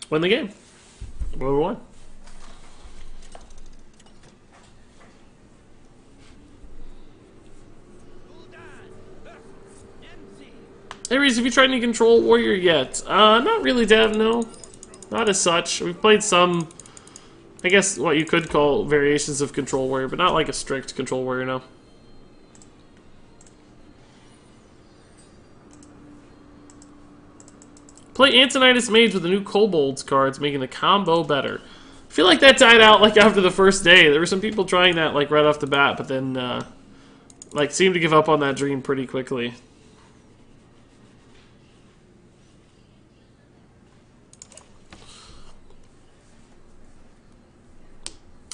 win the game. Well, we won. Hey Reese, have you tried any Control Warrior yet? Not really, Dev, no. Not as such. We've played some, I guess, what you could call variations of Control Warrior, but not like a strict Control Warrior, no. Play Antonidas Mage with the new Kobolds cards, making the combo better. I feel like that died out like after the first day. There were some people trying that like right off the bat, but then like seemed to give up on that dream pretty quickly.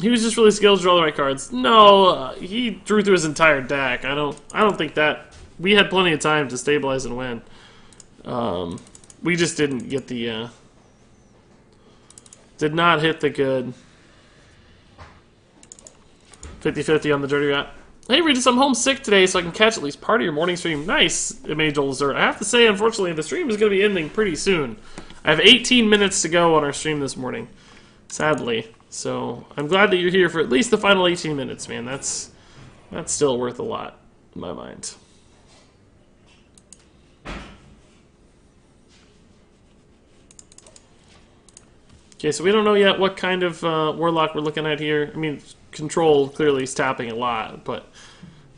He was just really skilled to draw the right cards. No, he drew through his entire deck. I don't think that we had plenty of time to stabilize and win. We just didn't get the, did not hit the good 50-50 on the Dirty Rat. Hey Regis, I'm homesick today, so I can catch at least part of your morning stream. Nice, Mage Dessert. I have to say, unfortunately, the stream is going to be ending pretty soon. I have 18 minutes to go on our stream this morning, sadly. So I'm glad that you're here for at least the final 18 minutes, man. That's still worth a lot in my mind. Okay, so we don't know yet what kind of Warlock we're looking at here. I mean, Control clearly is tapping a lot, but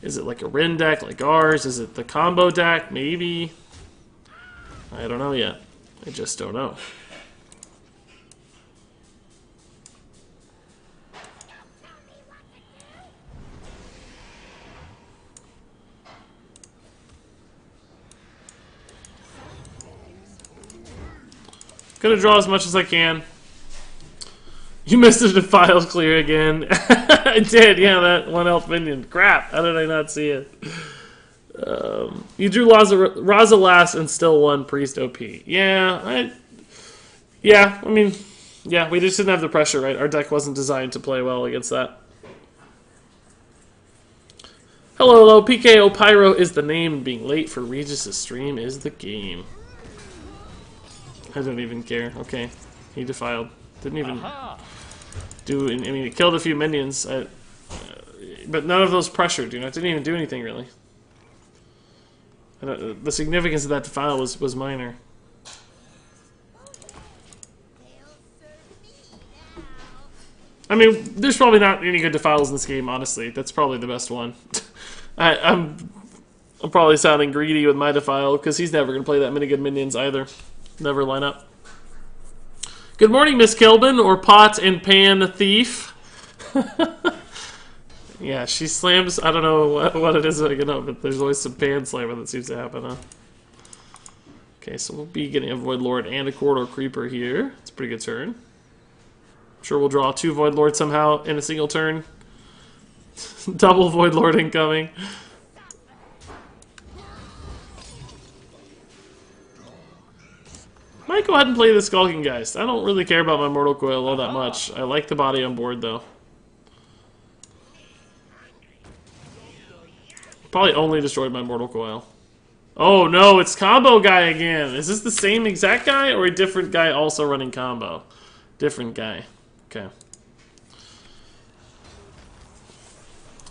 is it like a Rin deck like ours? Is it the combo deck? Maybe. I don't know yet. I just don't know. Gonna draw as much as I can. You missed the defiles clear again. I did, yeah, that 1 health minion. Crap, how did I not see it? You drew Raza last and still won Priest OP. Yeah, I mean, yeah, we just didn't have the pressure, right? Our deck wasn't designed to play well against that. Hello, PKO Pyro is the name. Being late for Regis' stream is the game. I don't even care. Okay, he defiled. Didn't even do. I mean, he killed a few minions, but none of those pressured. You know, it didn't even do anything really. The significance of that defile was minor. I mean, there's probably not any good defiles in this game. Honestly, that's probably the best one. I'm probably sounding greedy with my defile because he's never gonna play that many good minions either. Never line up. Good morning, Miss Kilbin, or Pot and Pan Thief. Yeah, she slams. I don't know what it is, you know, but there's always some pan slamming that seems to happen, huh? Okay, so we'll be getting a Voidlord and a Corridor Creeper here. It's a pretty good turn. I'm sure we'll draw 2 Voidlords somehow in a single turn. Double Voidlord incoming. Might go ahead and play the Skulking Geist. I don't really care about my Mortal Coil all that much. I like the body on board, though. Probably only destroyed my Mortal Coil. Oh no, it's Combo Guy again. Is this the same exact guy or a different guy also running combo? Different guy. Okay.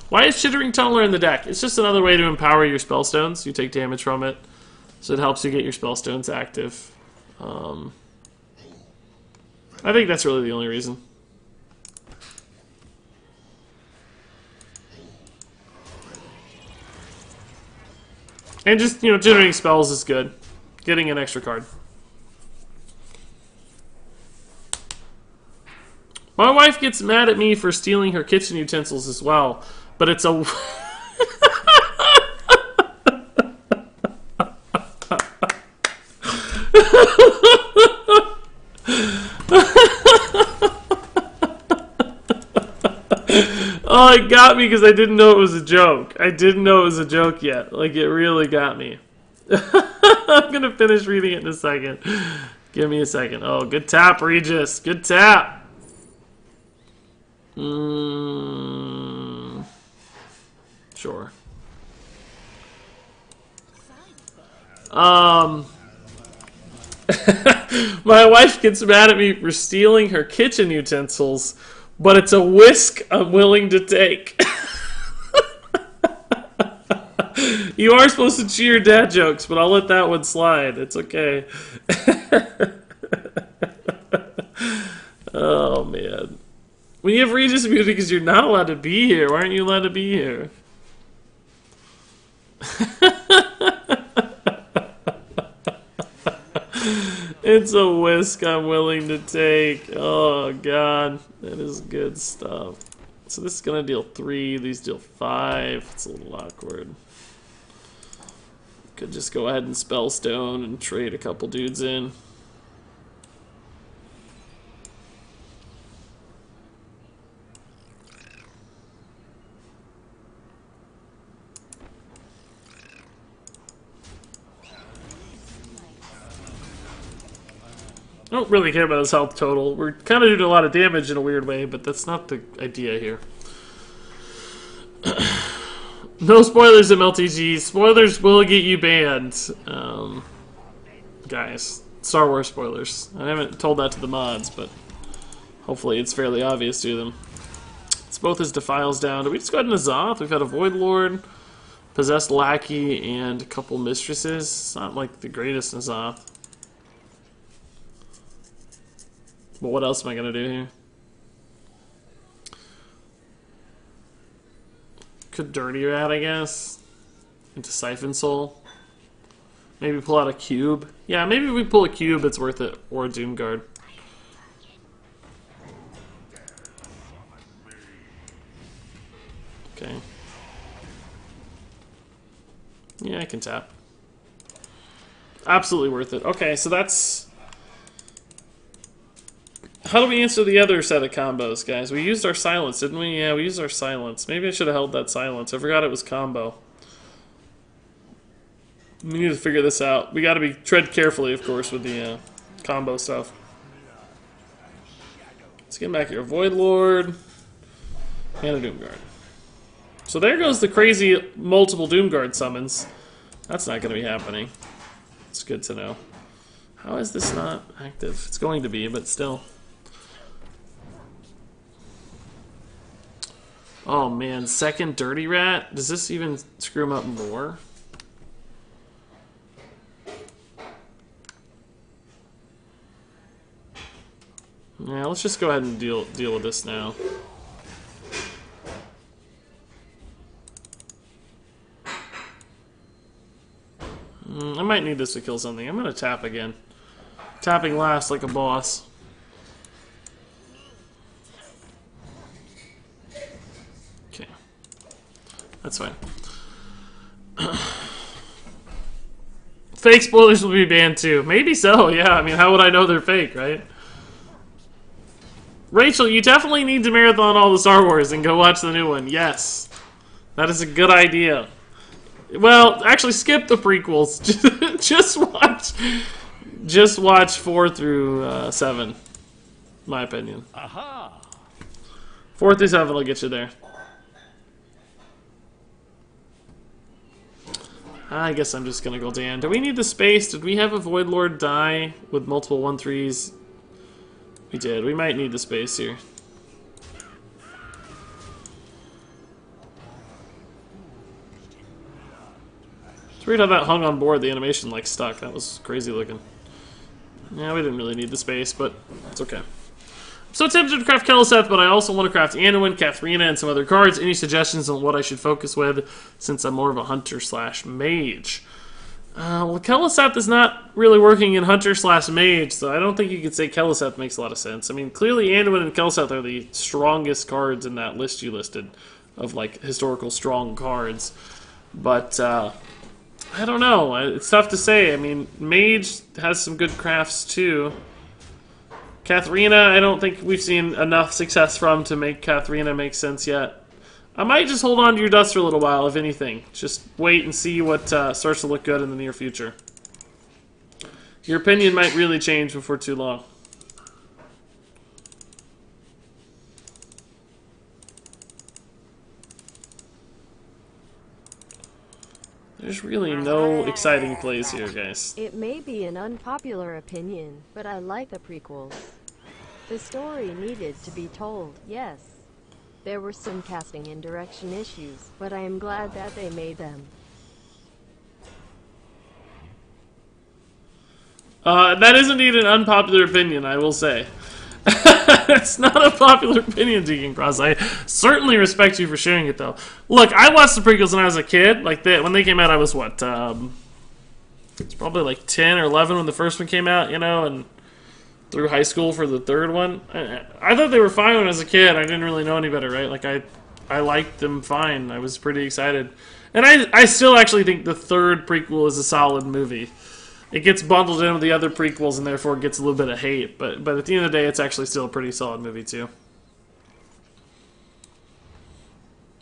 Why is Chittering Tunneler in the deck? It's just another way to empower your spellstones. You take damage from it, so it helps you get your spellstones active. I think that's really the only reason. And just, you know, generating spells is good. Getting an extra card. My wife gets mad at me for stealing her kitchen utensils as well, but it's a... Oh, it got me because I didn't know it was a joke. I didn't know it was a joke yet. Like, it really got me. I'm going to finish reading it in a second. Give me a second. Oh, good tap, Regis. Good tap. Sure. My wife gets mad at me for stealing her kitchen utensils, but it's a whisk I'm willing to take. You are supposed to cheer dad jokes, but I'll let that one slide. It's okay. Oh, man. When you have Regis immunity because you're not allowed to be here, why aren't you allowed to be here? It's a whisk I'm willing to take. Oh, God. That is good stuff. So this is going to deal 3. These deal 5. It's a little awkward. Could just go ahead and Spellstone and trade a couple dudes in. I don't really care about his health total. We're kind of doing a lot of damage in a weird way, but that's not the idea here. No spoilers at MLTG. Spoilers will get you banned. Guys, Star Wars spoilers. I haven't told that to the mods, but hopefully it's fairly obvious to them. It's both his defiles down. Do we just go ahead and N'Zoth? We've got a Voidlord, Possessed Lackey, and a couple Mistresses. It's not like the greatest N'Zoth. But what else am I going to do here? Could Dirty Rat, I guess. Into Siphon Soul. Maybe pull out a cube. Yeah, maybe if we pull a cube, it's worth it. Or a Doomguard. Okay. Yeah, I can tap. Absolutely worth it. Okay, so that's... How do we answer the other set of combos, guys? We used our silence, didn't we? Yeah, we used our silence. Maybe I should have held that silence. I forgot it was combo. We need to figure this out. We got to tread carefully, of course, with the combo stuff. Let's get back here. Voidlord and a Doomguard. So there goes the crazy multiple Doomguard summons. That's not going to be happening. It's good to know. How is this not active? It's going to be, but still. Oh man, second Dirty Rat? Does this even screw him up more? Yeah, let's just go ahead and deal with this now. I might need this to kill something. I'm gonna tap again. Tapping last like a boss. Okay. That's fine. Fake spoilers will be banned too. Maybe so, yeah. I mean, how would I know they're fake, right? Rachel, you definitely need to marathon all the Star Wars and go watch the new one. Yes. That is a good idea. Well, actually skip the prequels. Just watch 4 through 7. My opinion. Aha! 4 through 7 will get you there. I guess I'm just gonna go Dan. Do we need the space? Did we have a Voidlord die with multiple 1/3s? We did. We might need the space here. It's weird how that hung on board. The animation like stuck. That was crazy looking. Yeah, we didn't really need the space, but it's okay. I'm so tempted to craft Keleseth, but I also want to craft Anduin, Katharina, and some other cards. Any suggestions on what I should focus with, since I'm more of a hunter/mage? Well, Keleseth is not really working in hunter/mage, so I don't think you could say Keleseth makes a lot of sense. I mean, clearly Anduin and Keleseth are the strongest cards in that list you listed of, like, historical strong cards. But, I don't know. It's tough to say. I mean, Mage has some good crafts, too. Katharina, I don't think we've seen enough success from to make Katharina make sense yet. I might just hold on to your dust for a little while, if anything. Just wait and see what starts to look good in the near future. Your opinion might really change before too long. There's really no exciting plays here, guys. It may be an unpopular opinion, but I like the prequels. The story needed to be told, yes. There were some casting and direction issues, but I am glad that they made them. That is indeed an unpopular opinion, I will say. It's not a popular opinion, Deacon Cross. I certainly respect you for sharing it, though. Look, I watched the prequels when I was a kid. Like, when they came out, I was, what, it's probably like 10 or 11 when the first one came out, you know, and through high school for the third one. I thought they were fine when I was a kid. I didn't really know any better, right? Like, I liked them fine. I was pretty excited. And I still actually think the third prequel is a solid movie. It gets bundled in with the other prequels and therefore gets a little bit of hate. But at the end of the day, it's actually still a pretty solid movie, too.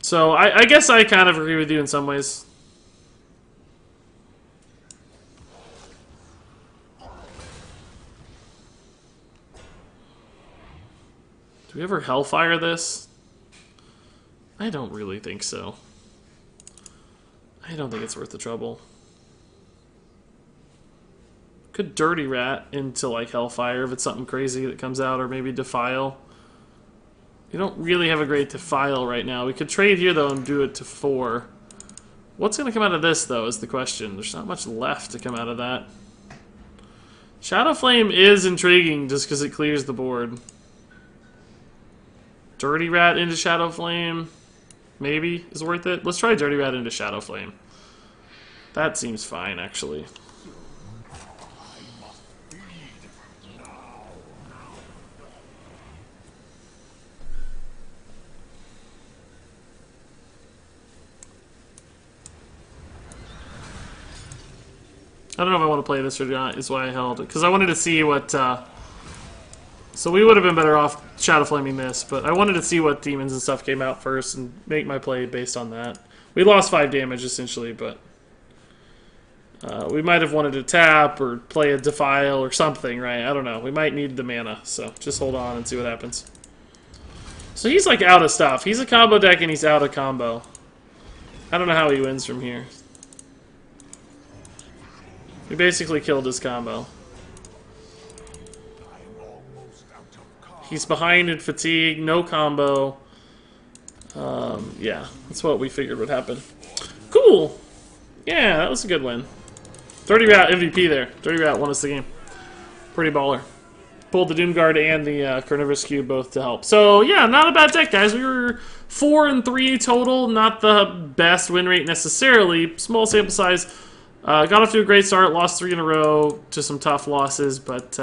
So I guess I kind of agree with you in some ways. Do we ever Hellfire this? I don't really think so. I don't think it's worth the trouble. Could Dirty Rat into like Hellfire if it's something crazy that comes out, or maybe Defile. We don't really have a great Defile right now. We could trade here though and do it to 4. What's going to come out of this though is the question. There's not much left to come out of that. Shadow Flame is intriguing just because it clears the board. Dirty Rat into Shadow Flame maybe is worth it. Let's try Dirty Rat into Shadow Flame. That seems fine actually. I don't know if I want to play this or not, is why I held it. Because I wanted to see what... So we would have been better off Shadow Flaming this, but I wanted to see what demons and stuff came out first and make my play based on that. We lost 5 damage, essentially, but... we might have wanted to tap or play a Defile or something, right? I don't know. We might need the mana, so just hold on and see what happens. So he's, like, out of stuff. He's a combo deck and he's out of combo. I don't know how he wins from here. We basically killed his combo. He's behind in fatigue, no combo. Yeah, that's what we figured would happen. Cool! Yeah, that was a good win. Dirty Rat MVP there. Dirty Rat won us the game. Pretty baller. Pulled the Doomguard and the Carnivorous Cube both to help. So, yeah, not a bad deck, guys. We were 4-3 total. Not the best win rate necessarily. Small sample size. Got off to a great start, lost 3 in a row to some tough losses, but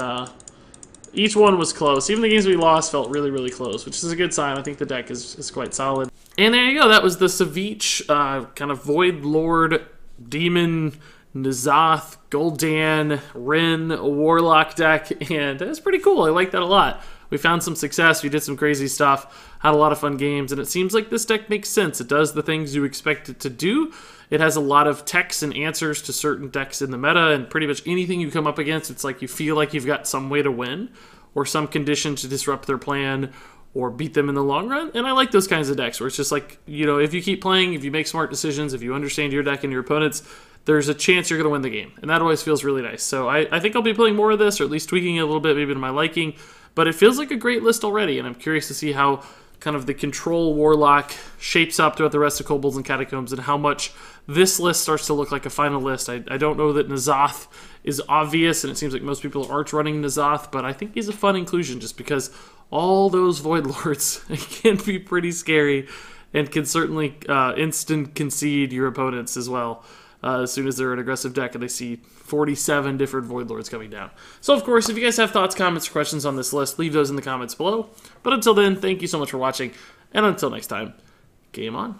each one was close. Even the games we lost felt really, really close, which is a good sign. I think the deck is quite solid. And there you go. That was the Savjz kind of Voidlord, Demon, N'Zoth, Gul'dan, Rin, Warlock deck, and it's pretty cool. I like that a lot. We found some success, we did some crazy stuff, had a lot of fun games, and it seems like this deck makes sense. It does the things you expect it to do. It has a lot of techs and answers to certain decks in the meta, and pretty much anything you come up against, it's like you feel like you've got some way to win, or some condition to disrupt their plan, or beat them in the long run. And I like those kinds of decks, where it's just like, you know, if you keep playing, if you make smart decisions, if you understand your deck and your opponents, there's a chance you're going to win the game. And that always feels really nice. So I think I'll be playing more of this, or at least tweaking it a little bit, maybe to my liking. But it feels like a great list already, and I'm curious to see how kind of the control Warlock shapes up throughout the rest of Kobolds and Catacombs, and how much this list starts to look like a final list. I don't know that N'Zoth is obvious, and it seems like most people aren't running N'Zoth, but I think he's a fun inclusion just because all those Voidlords can be pretty scary and can certainly instant concede your opponents as well. As soon as they're an aggressive deck and they see 47 different Voidlords coming down. So, of course, if you guys have thoughts, comments, or questions on this list, leave those in the comments below. But until then, thank you so much for watching, and until next time, game on.